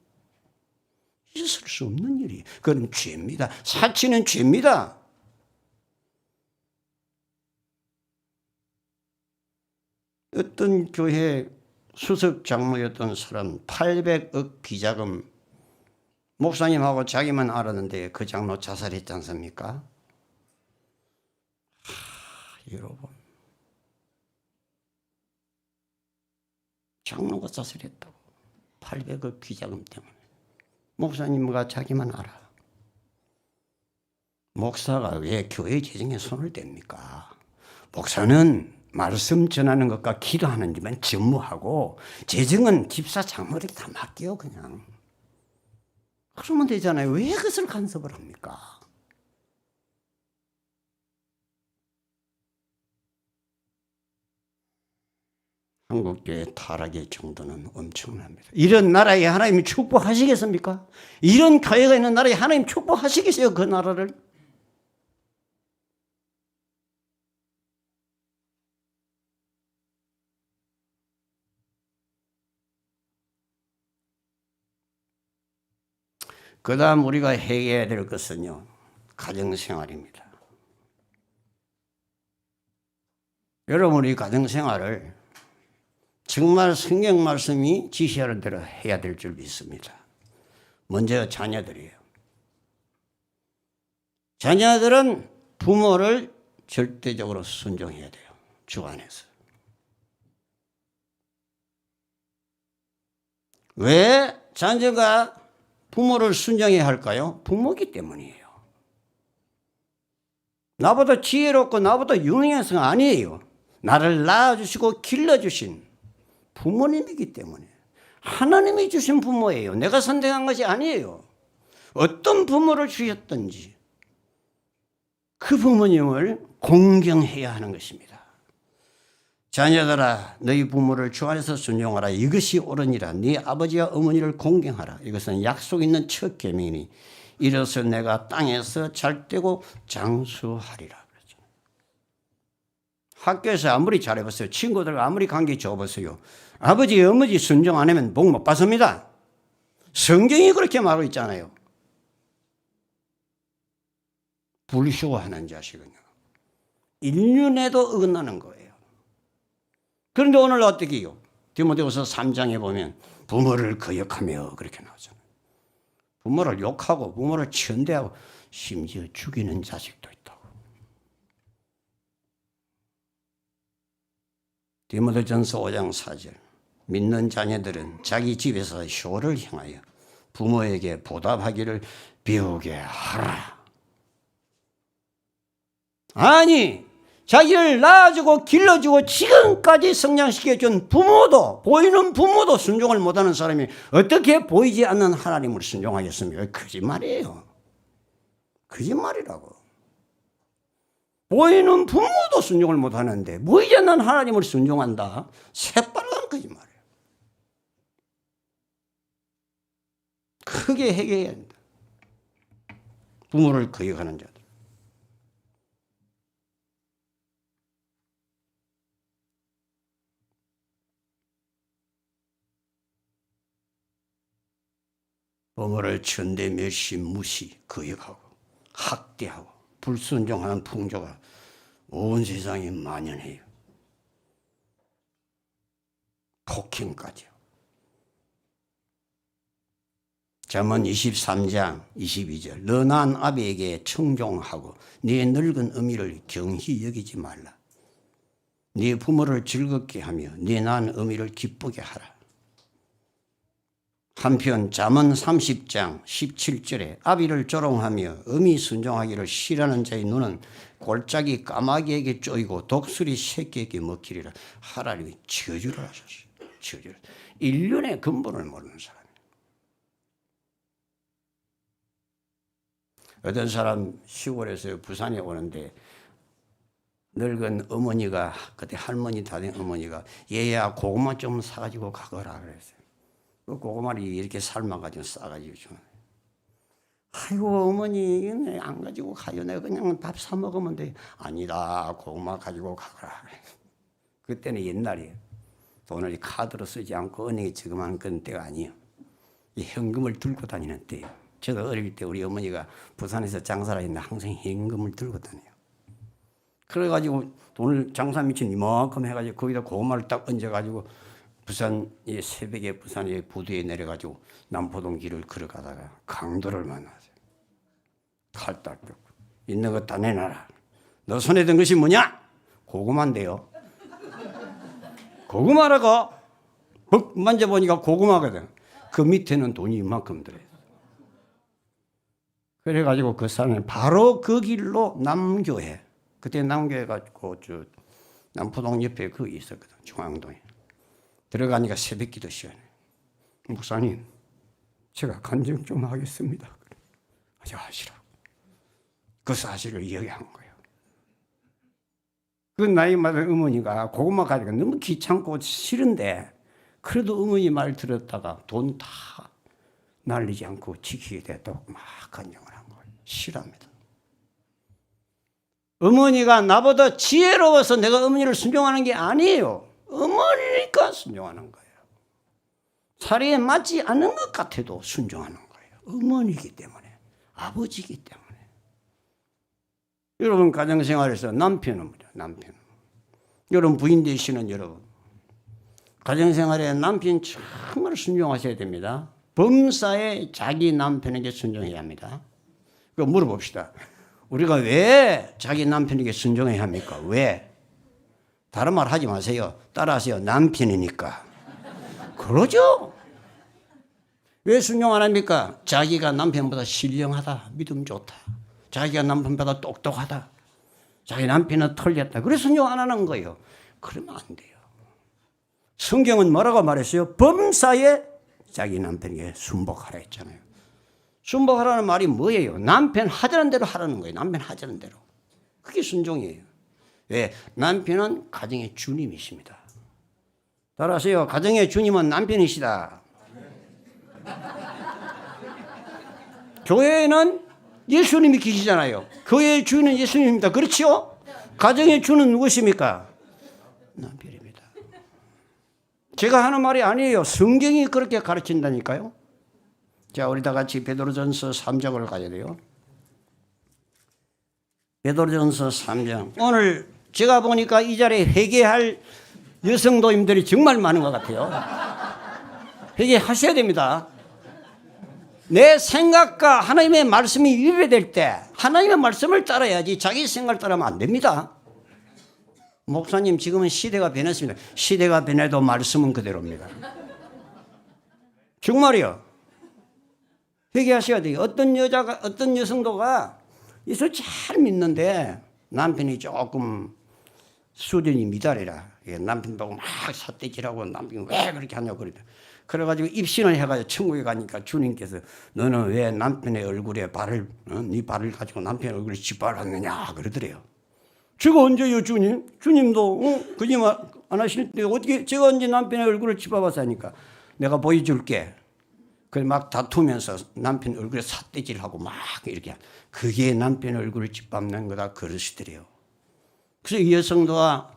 있을 수 없는 일이. 그건 죄입니다. 사치는 죄입니다. 어떤 교회 수석 장로였던 사람 800억 비자금 목사님하고 자기만 알았는데 그 장로 자살했지 않습니까? 여러분, 장로가 자살했다고. 800억 비자금 때문에. 목사님과 자기만 알아. 목사가 왜 교회 재정에 손을 댑니까? 목사는 말씀 전하는 것과 기도하는 데만 전무하고 재정은 집사 장로에게 다 맡겨요. 그냥. 그러면 되잖아요. 왜 그것을 간섭을 합니까? 한국교회 타락의 정도는 엄청납니다. 이런 나라에 하나님이 축복하시겠습니까? 이런 교회가 있는 나라에 하나님 축복하시겠어요? 그 나라를? 그 다음 우리가 해결해야 될 것은요, 가정생활입니다. 여러분, 우리 가정생활을 정말 성경 말씀이 지시하는 대로 해야 될 줄 믿습니다. 먼저 자녀들이에요. 자녀들은 부모를 절대적으로 순종해야 돼요. 주 안에서. 왜 자녀가 부모를 순종해야 할까요? 부모이기 때문이에요. 나보다 지혜롭고 나보다 유능해서가 아니에요. 나를 낳아주시고 길러주신 부모님이기 때문에. 하나님이 주신 부모예요. 내가 선택한 것이 아니에요. 어떤 부모를 주셨든지 그 부모님을 공경해야 하는 것입니다. 자녀들아, 너희 부모를 주 안에서 순종하라. 이것이 옳으니라. 네 아버지와 어머니를 공경하라. 이것은 약속 있는 첫 계명이니 이래서 내가 땅에서 잘되고 장수하리라. 학교에서 아무리 잘해보세요. 친구들과 아무리 관계 좋아보세요. 아버지, 어머니 순종 안 하면 복 못 받습니다. 성경이 그렇게 말하고 있잖아요. 불효하는 자식은요, 인륜에도 어긋나는 거예요. 그런데 오늘 어떻게 해요? 디모데후서 3장에 보면 부모를 거역하며 그렇게 나오잖아요. 부모를 욕하고 부모를 천대하고 심지어 죽이는 자식도 있다고. 디모데전서 5장 4절. 믿는 자녀들은 자기 집에서 효를 행하여 부모에게 보답하기를 배우게 하라. 아니, 자기를 낳아주고 길러주고 지금까지 성장시켜준 부모도, 보이는 부모도 순종을 못하는 사람이 어떻게 보이지 않는 하나님을 순종하겠습니까? 거짓말이에요. 거짓말이라고. 보이는 부모도 순종을 못하는데 보이지 않는 하나님을 순종한다? 새빨간 거짓말이에요. 크게 해결해야 한다. 부모를 거역하는 자들. 부모를 천대 멸시 무시 거역하고 학대하고 불순종하는 풍조가 온 세상에 만연해요. 폭행까지요. 잠언 23장 22절. 너 난 아비에게 청종하고 네 늙은 어미를 경히 여기지 말라. 네 부모를 즐겁게 하며 네 난 어미를 기쁘게 하라. 한편 잠언 30장 17절에 아비를 조롱하며 어미 순종하기를 싫어하는 자의 눈은 골짜기 까마귀에게 쪼이고 독수리 새끼에게 먹히리라. 하나님이 저주를 하셨어요. 저주를. 인륜의 근본을 모르는 사람이에요. 어떤 사람 시골에서 부산에 오는데 늙은 어머니가, 그때 할머니 다 된 어머니가 얘야 고구마 좀 사가지고 가거라 그랬어요. 그 고구마를 이렇게 삶아가지고 싸가지고 주는. 아이고 어머니 안 가지고 가요. 내가 그냥 밥 사 먹으면 돼. 아니다, 고구마 가지고 가거라. 그때는 옛날이에요. 돈을 카드로 쓰지 않고 은행에 저금하는 그런 때가 아니에요. 이 현금을 들고 다니는 때예요. 저도 어릴 때 우리 어머니가 부산에서 장사를 했는데 항상 현금을 들고 다녀요. 그래가지고 돈을 장사 미친 이만큼 해가지고 거기다 고구마를 딱 얹어가지고 부산 새벽에 부산의 부두에 내려가지고 남포동 길을 걸어가다가 강도를 만났어요. 칼 딱 들고 있는 거 다 내놔라. 너 손에 든 것이 뭐냐? 고구마인데요. 고구마라고 벅 만져보니까 고구마거든. 그 밑에는 돈이 이만큼 들어요. 그래가지고 그 사람이 바로 그 길로 남교회, 그때 남교회가 저 남포동 옆에 거기 있었거든. 중앙동에. 들어가니까 새벽 기도 시간에 목사님 제가 간증 좀 하겠습니다. 그래. 하시라고. 그 사실을 이야기한 거예요. 그 나이 많은 어머니가 고구마 가지고 너무 귀찮고 싫은데 그래도 어머니 말 들었다가 돈 다 날리지 않고 지키게 됐다고 막 간증을 한 거예요. 싫어합니다. 어머니가 나보다 지혜로워서 내가 어머니를 순종하는 게 아니에요. 어머니니까 순종하는 거예요. 사리에 맞지 않는 것 같아도 순종하는 거예요. 어머니이기 때문에, 아버지이기 때문에. 여러분 가정생활에서 남편은 뭐죠? 남편. 여러분 부인 되시는 여러분, 가정생활에 남편 정말 순종하셔야 됩니다. 범사에 자기 남편에게 순종해야 합니다. 그거 물어봅시다. 우리가 왜 자기 남편에게 순종해야 합니까? 왜? 다른 말 하지 마세요. 따라하세요. 남편이니까. 그러죠? 왜 순종 안 합니까? 자기가 남편보다 신령하다. 믿음 좋다. 자기가 남편보다 똑똑하다. 자기 남편은 털렸다. 그래서 순종 안 하는 거예요. 그러면 안 돼요. 성경은 뭐라고 말했어요? 범사에 자기 남편에게 순복하라 했잖아요. 순복하라는 말이 뭐예요? 남편 하자는 대로 하라는 거예요. 남편 하자는 대로. 그게 순종이에요. 왜? 남편은 가정의 주님이십니다. 따라하세요. 가정의 주님은 남편이시다. 교회에는 예수님이 계시잖아요. 교회의 주인은 예수님입니다. 그렇지요? 가정의 주는 누구십니까? 남편입니다. 제가 하는 말이 아니에요. 성경이 그렇게 가르친다니까요. 자, 우리 다 같이 베드로전서 3장을 가야 돼요. 베드로전서 3장. 오늘 제가 보니까 이 자리에 회개할 여성도님들이 정말 많은 것 같아요. 회개하셔야 됩니다. 내 생각과 하나님의 말씀이 위배될 때 하나님의 말씀을 따라야지 자기 생각을 따르면 안 됩니다. 목사님, 지금은 시대가 변했습니다. 시대가 변해도 말씀은 그대로입니다. 정말이요. 회개하셔야 돼요. 어떤 여성도가 예수 잘 믿는데 남편이 조금 수준이 미달이라 남편 보고 막 삿대질하고 남편이 왜 그렇게 하냐고 그러다. 그래가지고 입신을 해가지고 천국에 가니까 주님께서 너는 왜 남편의 얼굴에 네 발을 가지고 남편의 얼굴에 짓밟았느냐 그러더래요. 제가 언제요 주님? 주님도 거짓말 안 하실 때 어떻게 제가 언제 남편의 얼굴을 짓밟아서 하니까 내가 보여줄게. 그래 막 다투면서 남편 얼굴에 삿대질하고 막 이렇게 그게 남편 얼굴을 짓밟는 거다 그러시더래요. 그래서 이 여성도가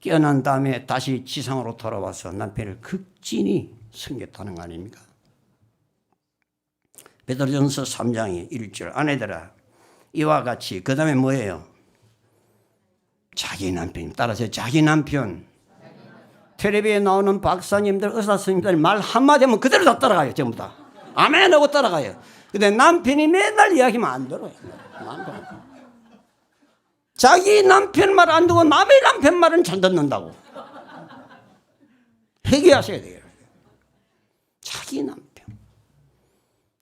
깨어난 다음에 다시 지상으로 돌아와서 남편을 극진히 섬겼다는 거 아닙니까? 베드로전서 3장의 1절 아내들아 이와 같이 그 다음에 뭐예요? 자기 남편 따라서 자기 남편 텔레비에 나오는 박사님들 의사 선생님들 말 한마디 하면 그대로 다 따라가요. 전부 다 아멘 하고 따라가요. 근데 남편이 맨날 이야기하면 안 들어요. 자기 남편 말 안 듣고 남의 남편 말은 잘 듣는다고. 회개하셔야 돼요. 자기 남편.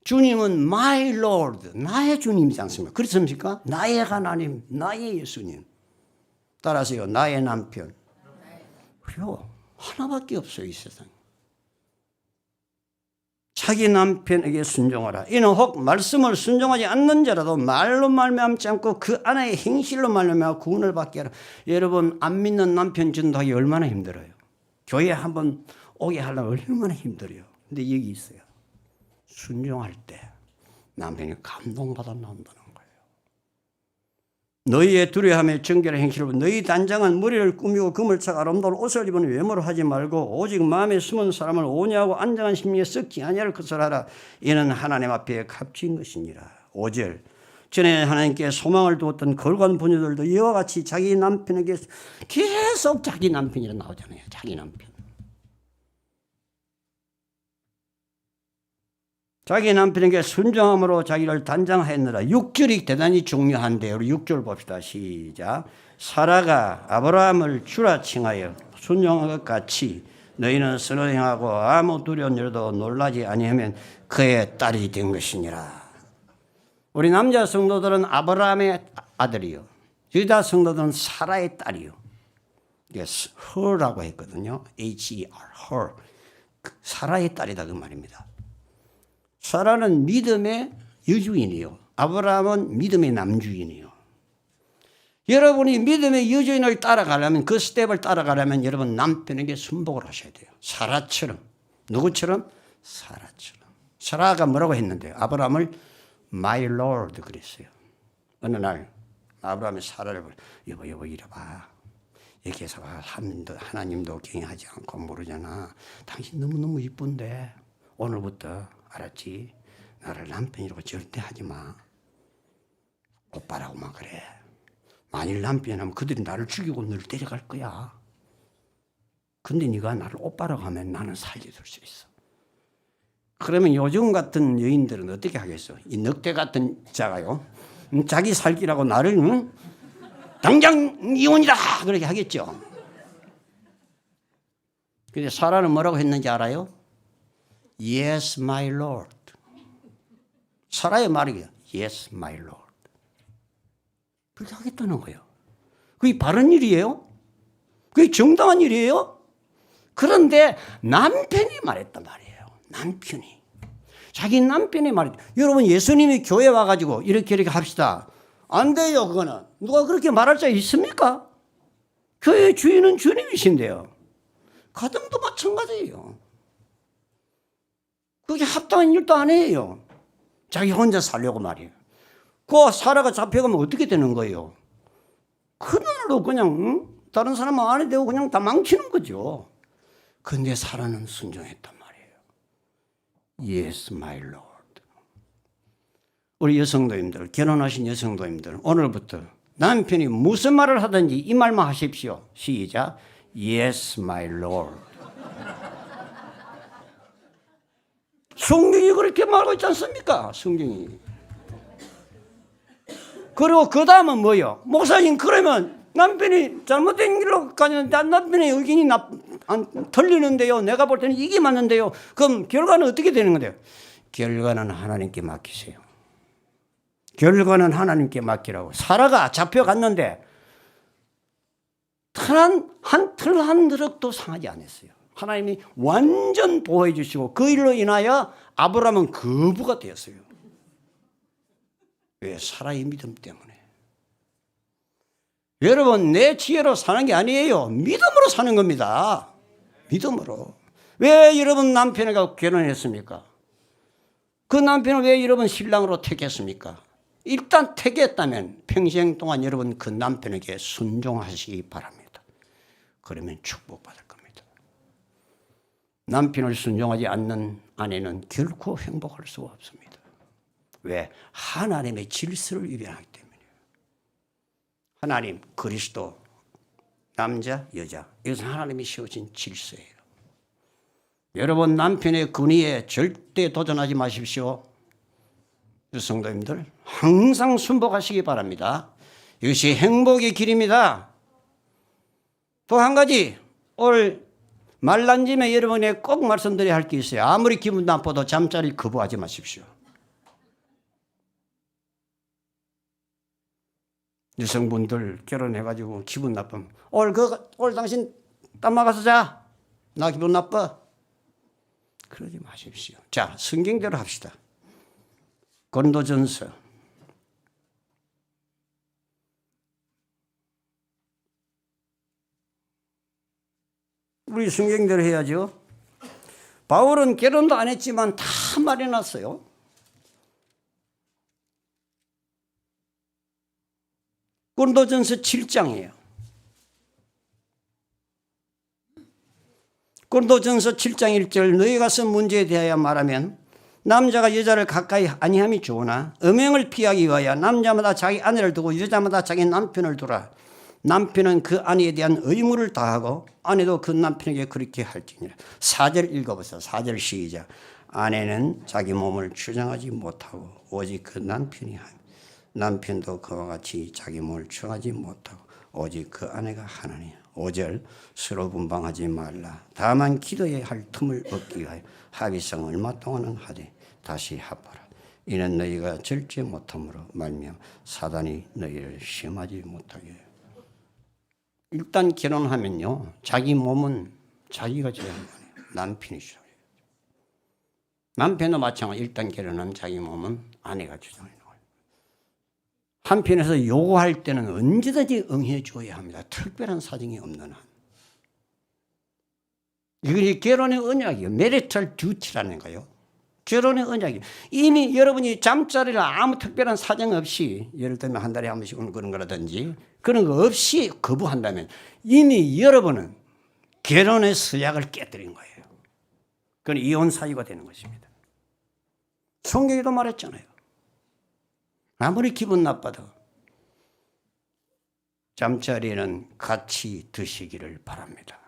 주님은 my Lord, 나의 주님이지 않습니까? 그렇습니까? 나의 하나님, 나의 예수님. 따라서요, 나의 남편. 그래요. 하나밖에 없어요, 이 세상에. 자기 남편에게 순종하라. 이는 혹 말씀을 순종하지 않는 자라도 말로 말미암지 않고 그 아내의 행실로 말미암아 구원을 받게 하라. 여러분 안 믿는 남편 전도하기 얼마나 힘들어요. 교회 한번 오게 하려면 얼마나 힘들어요. 근데 여기 있어요. 순종할 때 남편이 감동받아 나온다는 거예요. 너희의 두려움에 정결한 행실로 너희 단장은 머리를 꾸미고 금을 차고 아름다운 옷을 입은 외모로 하지 말고 오직 마음에 숨은 사람을 온유하고 안정한 심리에 썩지 아니할 것을 하라. 이는 하나님 앞에 값진 것이니라. 5절 전에 하나님께 소망을 두었던 거룩한 부녀들도 이와 같이 자기 남편에게 계속 자기 남편이라 나오잖아요. 자기 남편. 자기 남편에게 순종함으로 자기를 단장하였느라. 6절이 대단히 중요한데요. 우리 6절 봅시다. 시작. 사라가 아브라함을 주라 칭하여 순종한 것 같이 너희는 서로 행하고 아무 두려운 일도 놀라지 아니하면 그의 딸이 된 것이니라. 우리 남자 성도들은 아브라함의 아들이요. 여자 성도들은 사라의 딸이요. 이게 her라고 했거든요. H-E-R, her. 사라의 딸이다 그 말입니다. 사라는 믿음의 여주인이요. 아브라함은 믿음의 남주인이요. 여러분이 믿음의 여주인을 따라가려면 그 스텝을 따라가려면 여러분 남편에게 순복을 하셔야 돼요. 사라처럼. 누구처럼? 사라처럼. 사라가 뭐라고 했는데 아브라함을 My Lord 그랬어요. 어느 날 아브라함이 사라를 여보 이리 봐. 여기에서 하나님도 경외하지 않고 모르잖아. 당신 너무너무 이쁜데 오늘부터 알았지? 나를 남편이라고 절대 하지 마. 오빠라고만 그래. 만일 남편이라면 그들이 나를 죽이고 너를 데려갈 거야. 근데 네가 나를 오빠라고 하면 나는 살려줄 수 있어. 그러면 요즘 같은 여인들은 어떻게 하겠어? 이 늑대 같은 자가요. 자기 살기라고 나를 당장 이혼이다 그렇게 하겠죠. 근데 사라는 뭐라고 했는지 알아요? Yes, my Lord. 사라의 말이에요. Yes, my Lord. 그렇게 하겠다는 거예요. 그게 바른 일이에요? 그게 정당한 일이에요? 그런데 남편이 말했단 말이에요. 남편이. 자기 남편이 말했다. 여러분 예수님이 교회 와가지고 이렇게 합시다. 안 돼요 그거는. 누가 그렇게 말할 자 있습니까? 교회 주인은 주님이신데요. 가정도 마찬가지예요. 그게 합당한 일도 아니에요. 자기 혼자 살려고 말이에요. 그 사라가 잡혀가면 어떻게 되는 거예요? 그날로 그냥 다른 사람은 안에 대고 그냥 다 망치는 거죠. 근데 사라는 순종했단 말이에요. Yes, my Lord. 우리 여성도님들, 결혼하신 여성도님들, 오늘부터 남편이 무슨 말을 하든지 이 말만 하십시오. 시작. Yes, my Lord. 성경이 그렇게 말하고 있지 않습니까? 성경이. 그리고 그 다음은 뭐예요? 목사님, 그러면 남편이 잘못된 길로 가는데 남편의 의견이 틀리는데요. 내가 볼 때는 이게 맞는데요. 그럼 결과는 어떻게 되는 건데요? 결과는 하나님께 맡기세요. 결과는 하나님께 맡기라고. 사라가 잡혀갔는데 한 드럭도 상하지 않았어요. 하나님이 완전 보호해 주시고 그 일로 인하여 아브라함은 거부가 되었어요. 왜? 사라의 믿음 때문에. 여러분, 내 지혜로 사는 게 아니에요. 믿음으로 사는 겁니다. 믿음으로. 왜 여러분 남편과 결혼했습니까? 그 남편을 왜 여러분 신랑으로 택했습니까? 일단 택했다면 평생 동안 여러분 그 남편에게 순종하시기 바랍니다. 그러면 축복받을 겁니다. 남편을 순종하지 않는 아내는 결코 행복할 수가 없습니다. 왜? 하나님의 질서를 위반하기 때문이에요. 하나님, 그리스도, 남자, 여자, 이것은 하나님이 세우신 질서예요. 여러분 남편의 권위에 절대 도전하지 마십시오. 성도님들, 항상 순복하시기 바랍니다. 이것이 행복의 길입니다. 또 한 가지, 오늘 말난짐에 여러분에 꼭 말씀드려야 할 게 있어요. 아무리 기분 나빠도 잠자리 거부하지 마십시오. 여성분들 결혼해가지고 기분 나쁘면 오늘 당신 딴 나가서 자. 나 기분 나빠. 그러지 마십시오. 자, 성경대로 합시다. 고린도전서 '우리 성경대로 해야죠. 바울은 결혼도 안 했지만 다 말해놨어요. 고린도전서 7장이에요. 고린도전서 7장 1절 너희가 쓴 문제에 대하여 말하면 남자가 여자를 가까이 아니함이 좋으나 음행을 피하기 위하여 남자마다 자기 아내를 두고 여자마다 자기 남편을 두라. 남편은 그 아내에 대한 의무를 다하고 아내도 그 남편에게 그렇게 할지니라. 4절 읽어보세요. 4절 시작. 아내는 자기 몸을 주장하지 못하고 오직 그 남편이 하며 남편도 그와 같이 자기 몸을 주장하지 못하고 오직 그 아내가 하나니. 5절 서로 분방하지 말라. 다만 기도해야 할 틈을 얻기 위하여 합의성 얼마 동안은 하되 다시 합하라. 이는 너희가 절제 못함으로 말미암아 사단이 너희를 시험하지 못하게 해요. 일단 결혼하면요, 자기 몸은 자기가 주장하는 거예요. 남편이 주장해요. 남편도 마찬가지. 일단 결혼하면 자기 몸은 아내가 주장하는 거예요. 한편에서 요구할 때는 언제든지 응해 줘야 합니다. 특별한 사정이 없는 한. 이것이 결혼의 언약이에요. 메리탈 듀티라는 거예요. 결혼의 언약이에요. 이미 여러분이 잠자리를 아무 특별한 사정 없이, 예를 들면 한 달에 한 번씩 오는 그런 거라든지 그런 거 없이 거부한다면 이미 여러분은 결혼의 서약을 깨뜨린 거예요. 그건 이혼 사유가 되는 것입니다. 성경에도 말했잖아요. 아무리 기분 나빠도 잠자리에는 같이 드시기를 바랍니다.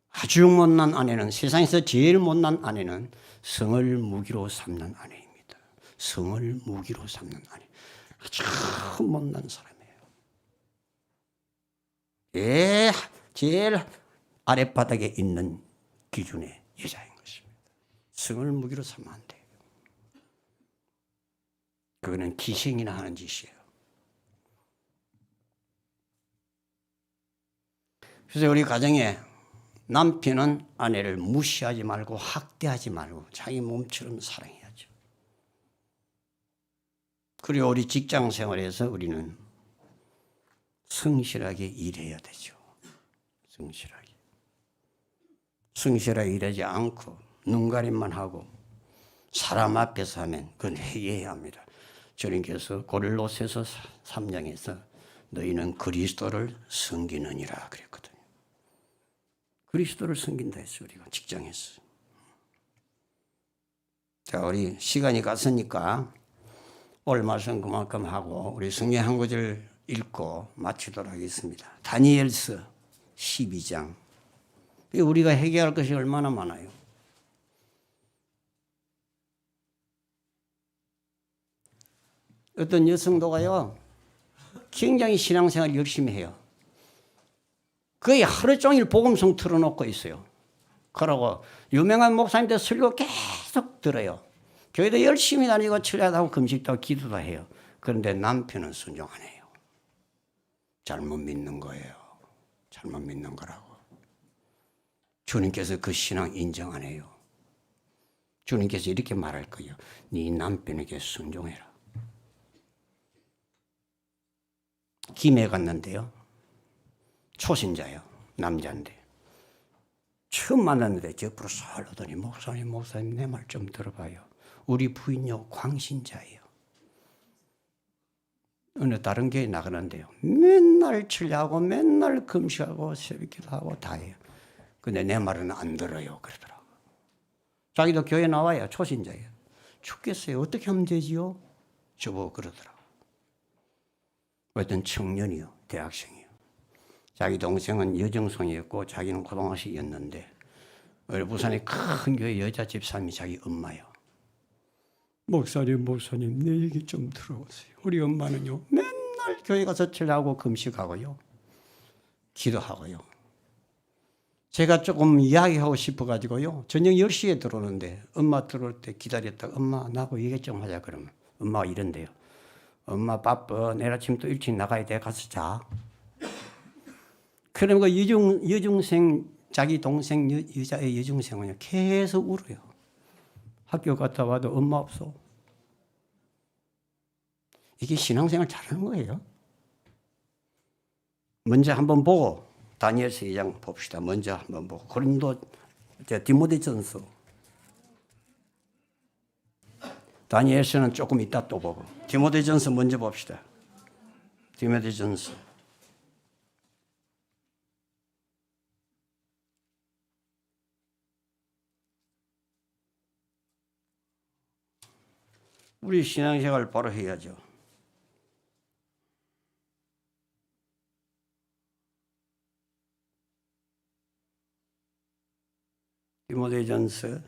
아주 못난 아내는, 세상에서 제일 못난 아내는 성을 무기로 삼는 아내입니다. 성을 무기로 삼는 아내. 아주 못난 사람이에요. 제일 아랫바닥에 있는 기준의 여자인 것입니다. 성을 무기로 삼으면 안 돼요. 그거는 기생이나 하는 짓이에요. 그래서 우리 가정에 남편은 아내를 무시하지 말고 학대하지 말고 자기 몸처럼 사랑해야죠. 그리고 우리 직장 생활에서 우리는 성실하게 일해야 되죠. 성실하게 일하지 않고 눈가림만 하고 사람 앞에서 하면 그건 회개해야 합니다. 주님께서 고린도서서 3장에서 너희는 그리스도를 섬기느니라 그랬거든요. 그리스도를 섬긴다 했어요. 우리가 직장에서. 자, 우리 시간이 갔으니까 오늘 말씀 그만큼 하고 우리 성경 한 구절 읽고 마치도록 하겠습니다. 다니엘서 12장. 우리가 해결할 것이 얼마나 많아요. 어떤 여성도가요, 굉장히 신앙생활 열심히 해요. 거의 하루 종일 복음성 틀어놓고 있어요. 그러고 유명한 목사님들 설교 계속 들어요. 교회도 열심히 다니고 철야하고 금식도 하고 기도도 해요. 그런데 남편은 순종 안 해요. 잘못 믿는 거예요. 잘못 믿는 거라고. 주님께서 그 신앙 인정 안 해요. 주님께서 이렇게 말할 거예요. 네 남편에게 순종해라. 김해 갔는데요. 초신자예요. 남자인데. 처음 만났는데 옆으로 설 오더니 목사님 내 말 좀 들어봐요. 우리 부인요 광신자예요. 어느 다른 교회 나가는데요. 맨날 철야하고 맨날 금식하고 새벽기도 하고 다 해요. 근데 내 말은 안 들어요. 그러더라고. 자기도 교회 나와요. 초신자예요. 죽겠어요. 어떻게 하면 되지요? 저보고 그러더라고. 어떤 청년이요. 대학생이요. 자기 동생은 여정송이었고 자기는 고등학생이었는데 우리 부산의 큰 교회 여자 집사님이 자기 엄마요. 목사님 내 얘기 좀 들어보세요. 우리 엄마는요 맨날 교회 가서 철야하고 금식하고요. 기도하고요. 제가 조금 이야기하고 싶어가지고요. 저녁 10시에 들어오는데 엄마 들어올 때 기다렸다가 엄마 나하고 얘기 좀 하자 그러면 엄마가 이런대요. 엄마 바빠. 내일 아침 또 일찍 나가야 돼. 가서 자. 그러면 그 여중생 자기 동생 여자의 여중생은요 계속 울어요. 학교 갔다 와도 엄마 없어. 이게 신앙생활 잘하는 거예요. 먼저 한번 보고 다니엘서 2장 봅시다. 먼저 한번 보고 고린도 디모데전서 다니엘서는 조금 이따 또 보고 디모데전서 먼저 봅시다. 디모데전서 우리 신앙생활 바로 해야죠. 디모데전서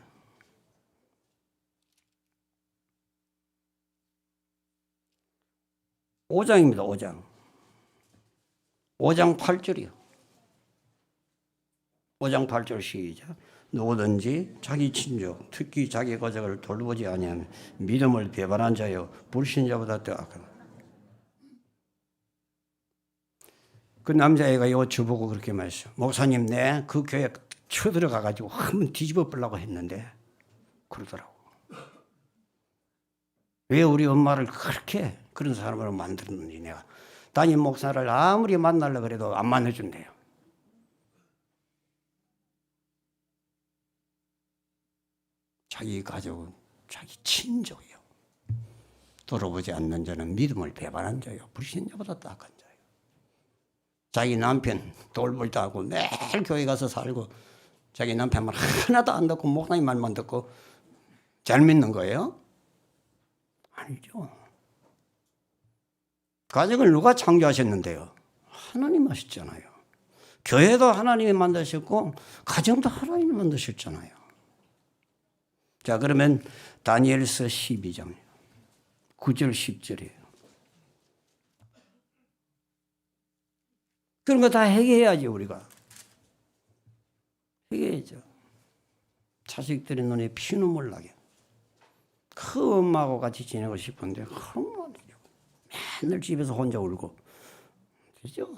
5장입니다. 5장 8절이요. 5장 8절 시작. 누구든지 자기 친족, 특히 자기 가족을 돌보지 아니하면 믿음을 배반한 자요 불신자보다 더 악하다. 그 남자애가 요 저보고 그렇게 말했어요. 목사님, 내 그 교회 쳐들어가 가지고 한번 뒤집어 보려고 했는데 그러더라고. 왜 우리 엄마를 그렇게 그런 사람으로 만들었는지 내가 담임 목사를 아무리 만나려고 해도 안 만나준대요. 자기 가족은 자기 친족이요. 돌아보지 않는 자는 믿음을 배반한 자요. 불신자보다 더 악한 자요. 자기 남편 돌볼도 하고 매일 교회 가서 살고 자기 남편 말 하나도 안 듣고 목사님 말만 듣고 잘 믿는 거예요? 아니죠. 가족을 누가 창조하셨는데요? 하나님 하셨잖아요. 교회도 하나님이 만드셨고 가정도 하나님이 만드셨잖아요. 자, 그러면 다니엘서 12장 9절 10절이에요. 그런 거 다 해결해야지 우리가. 해결해야죠. 자식들의 눈에 피눈물 나게. 그 엄마하고 같이 지내고 싶은데 그런 거 맨날 집에서 혼자 울고. 그죠?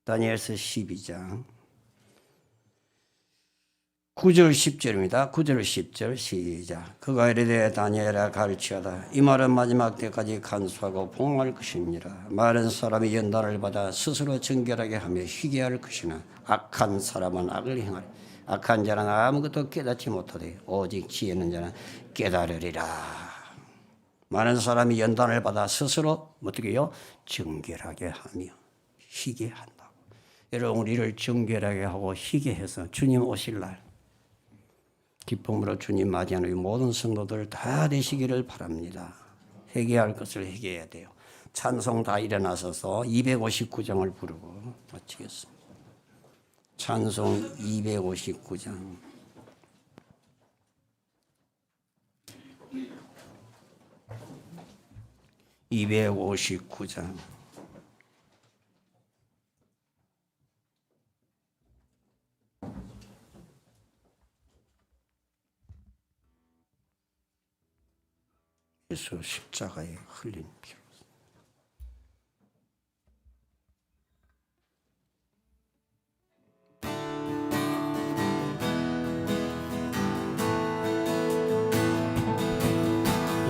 다니엘서 12장 9절 10절입니다. 9절 10절 시작. 그가 이르되 다니엘아 가르치하다. 이 말은 마지막 때까지 간수하고 봉할 것이니라. 많은 사람이 연단을 받아 스스로 정결하게 하며 희귀할 것이나 악한 사람은 악을 행하리. 악한 자는 아무것도 깨닫지 못하되 오직 지혜 있는 자는 깨달으리라. 많은 사람이 연단을 받아 스스로 어떻게 해요? 정결하게 하며 희게 한다고. 여러분, 우리를 정결하게 하고 희게 해서 주님 오실 날 기쁨으로 주님 맞이하는 우리 모든 성도들 다 되시기를 바랍니다. 회개할 것을 회개해야 돼요. 찬송 다 일어나서서 259장을 부르고 마치겠습니다. 찬송 259장. 예수 십자가에 흘린 피로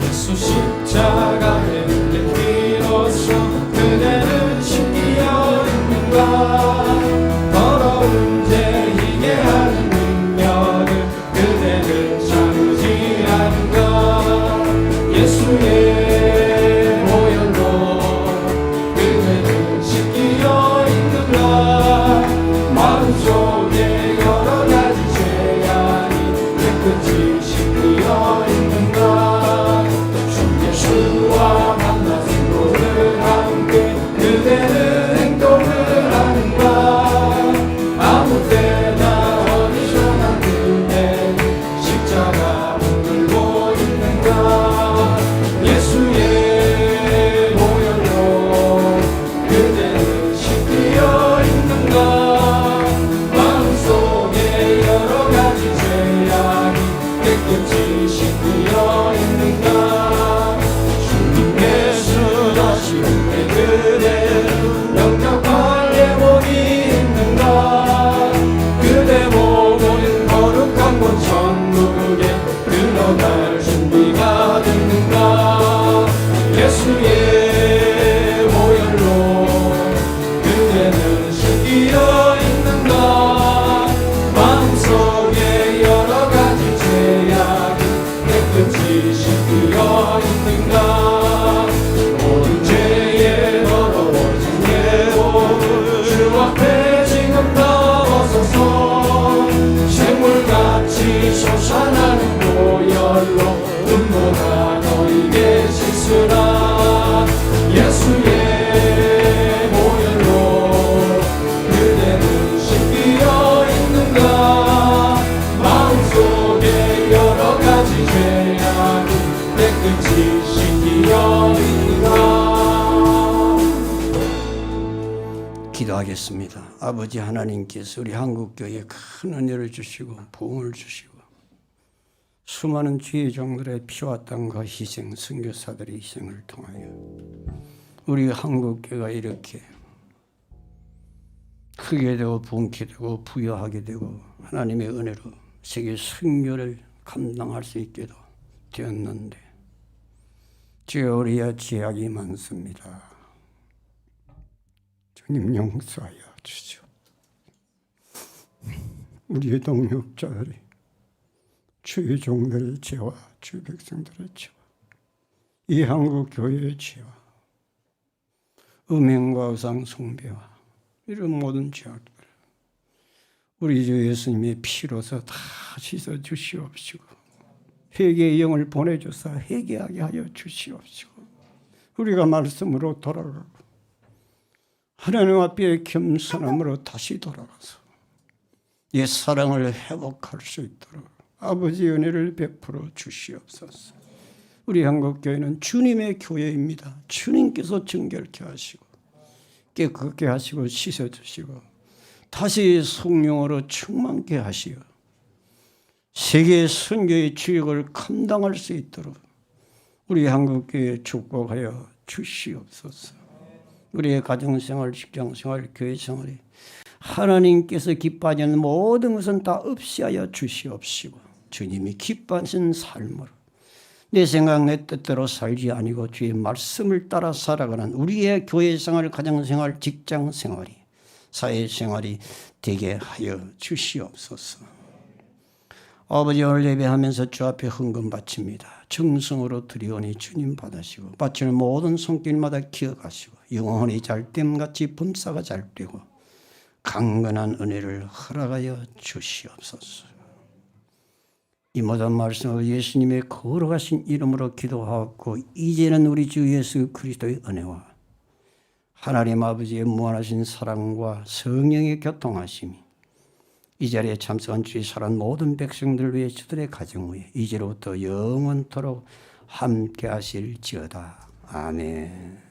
예수 십자가에 흘린 피로써 그대는 신기어 있는가. 더러운 죄 희게 하는 능력을 그대는 참지 않은가. 예수의 보혈로 그대는 신기어 있는가. 마음속에 여러 가지 죄악이 깨끗이 신기어 있는가. 예수와 만난 행동을 함께 그대는 행동을 하는가. 아무 때나 어디서나 그대는 십자가 붙들고 있는가. 예수의 보혈로 그대는 신기어 있는가. 마음속에 여러 가지 죄악이 깨끗이 신기어 있는가. 그대 영접할 예복이 있는가. 그대 보고는 거룩한 곳 천국에 들어갈 준비가 됐는가. 예수의 보혈로 그대는 신기어 있는가. 마음속에 여러 가지 죄악이 깨끗이 신기어 있는가. 주 앞에 지금 나와서서 샘물같이 솟아나는 보혈로 눈보다 너에게 씻으라. 예수의 보혈로 그대는 신기어 있는가. 마음속에 여러 가지 죄악이 깨끗이 신기어 있는가. 기도하겠습니다. 아버지 하나님께서 우리 한국교회에 큰 은혜를 주시고 부흥을 주시고 수많은 주의 종들의 피와 땀과 희생, 선교사들의 희생을 통하여 우리 한국교회가 이렇게 크게 되고 부흥케 되고 부여하게 되고 하나님의 은혜로 세계 선교를 감당할 수 있게도 되었는데 주여, 우리야 죄악이 많습니다. 주님 용서하여 주시오. 우리의 동역자들이 주의 종들의 죄와 주의 백성들의 죄와 이 한국 교회의 죄와 음행과 의상 숭배와 이런 모든 죄악들 우리 주 예수님의 피로서 다 씻어 주시옵시고 회개의 영을 보내주사 회개하게 하여 주시옵시고 우리가 말씀으로 돌아가고 하나님 앞에 겸손함으로 다시 돌아가서 옛 사랑을 회복할 수 있도록 아버지 은혜를 베풀어 주시옵소서. 우리 한국교회는 주님의 교회입니다. 주님께서 정결케 하시고 깨끗게 하시고 씻어주시고 다시 성령으로 충만케 하시어 세계 선교의 주역을 감당할 수 있도록 우리 한국교회에 축복하여 주시옵소서. 우리의 가정생활, 직장생활, 교회생활이 하나님께서 기뻐하시는 모든 것은 다 없이하여 주시옵시고 주님이 기뻐하신 삶으로 내 생각 내 뜻대로 살지 아니고 주의 말씀을 따라 살아가는 우리의 교회생활, 가정생활, 직장생활이 사회생활이 되게 하여 주시옵소서. 아버지 오늘 예배하면서 주 앞에 헌금 바칩니다. 정성으로 드리오니 주님 받으시고 바치는 모든 손길마다 기억하시고 영혼이 잘됨같이 범사가 잘되고 강건한 은혜를 허락하여 주시옵소서. 이 모든 말씀을 예수님의 걸어가신 이름으로 기도하고 이제는 우리 주 예수 그리스도의 은혜와 하나님 아버지의 무한하신 사랑과 성령의 교통하심이 이 자리에 참석한 주의 사랑 모든 백성들 위해 주들의 가정 위에 이제로부터 영원토록 함께 하실지어다. 아멘.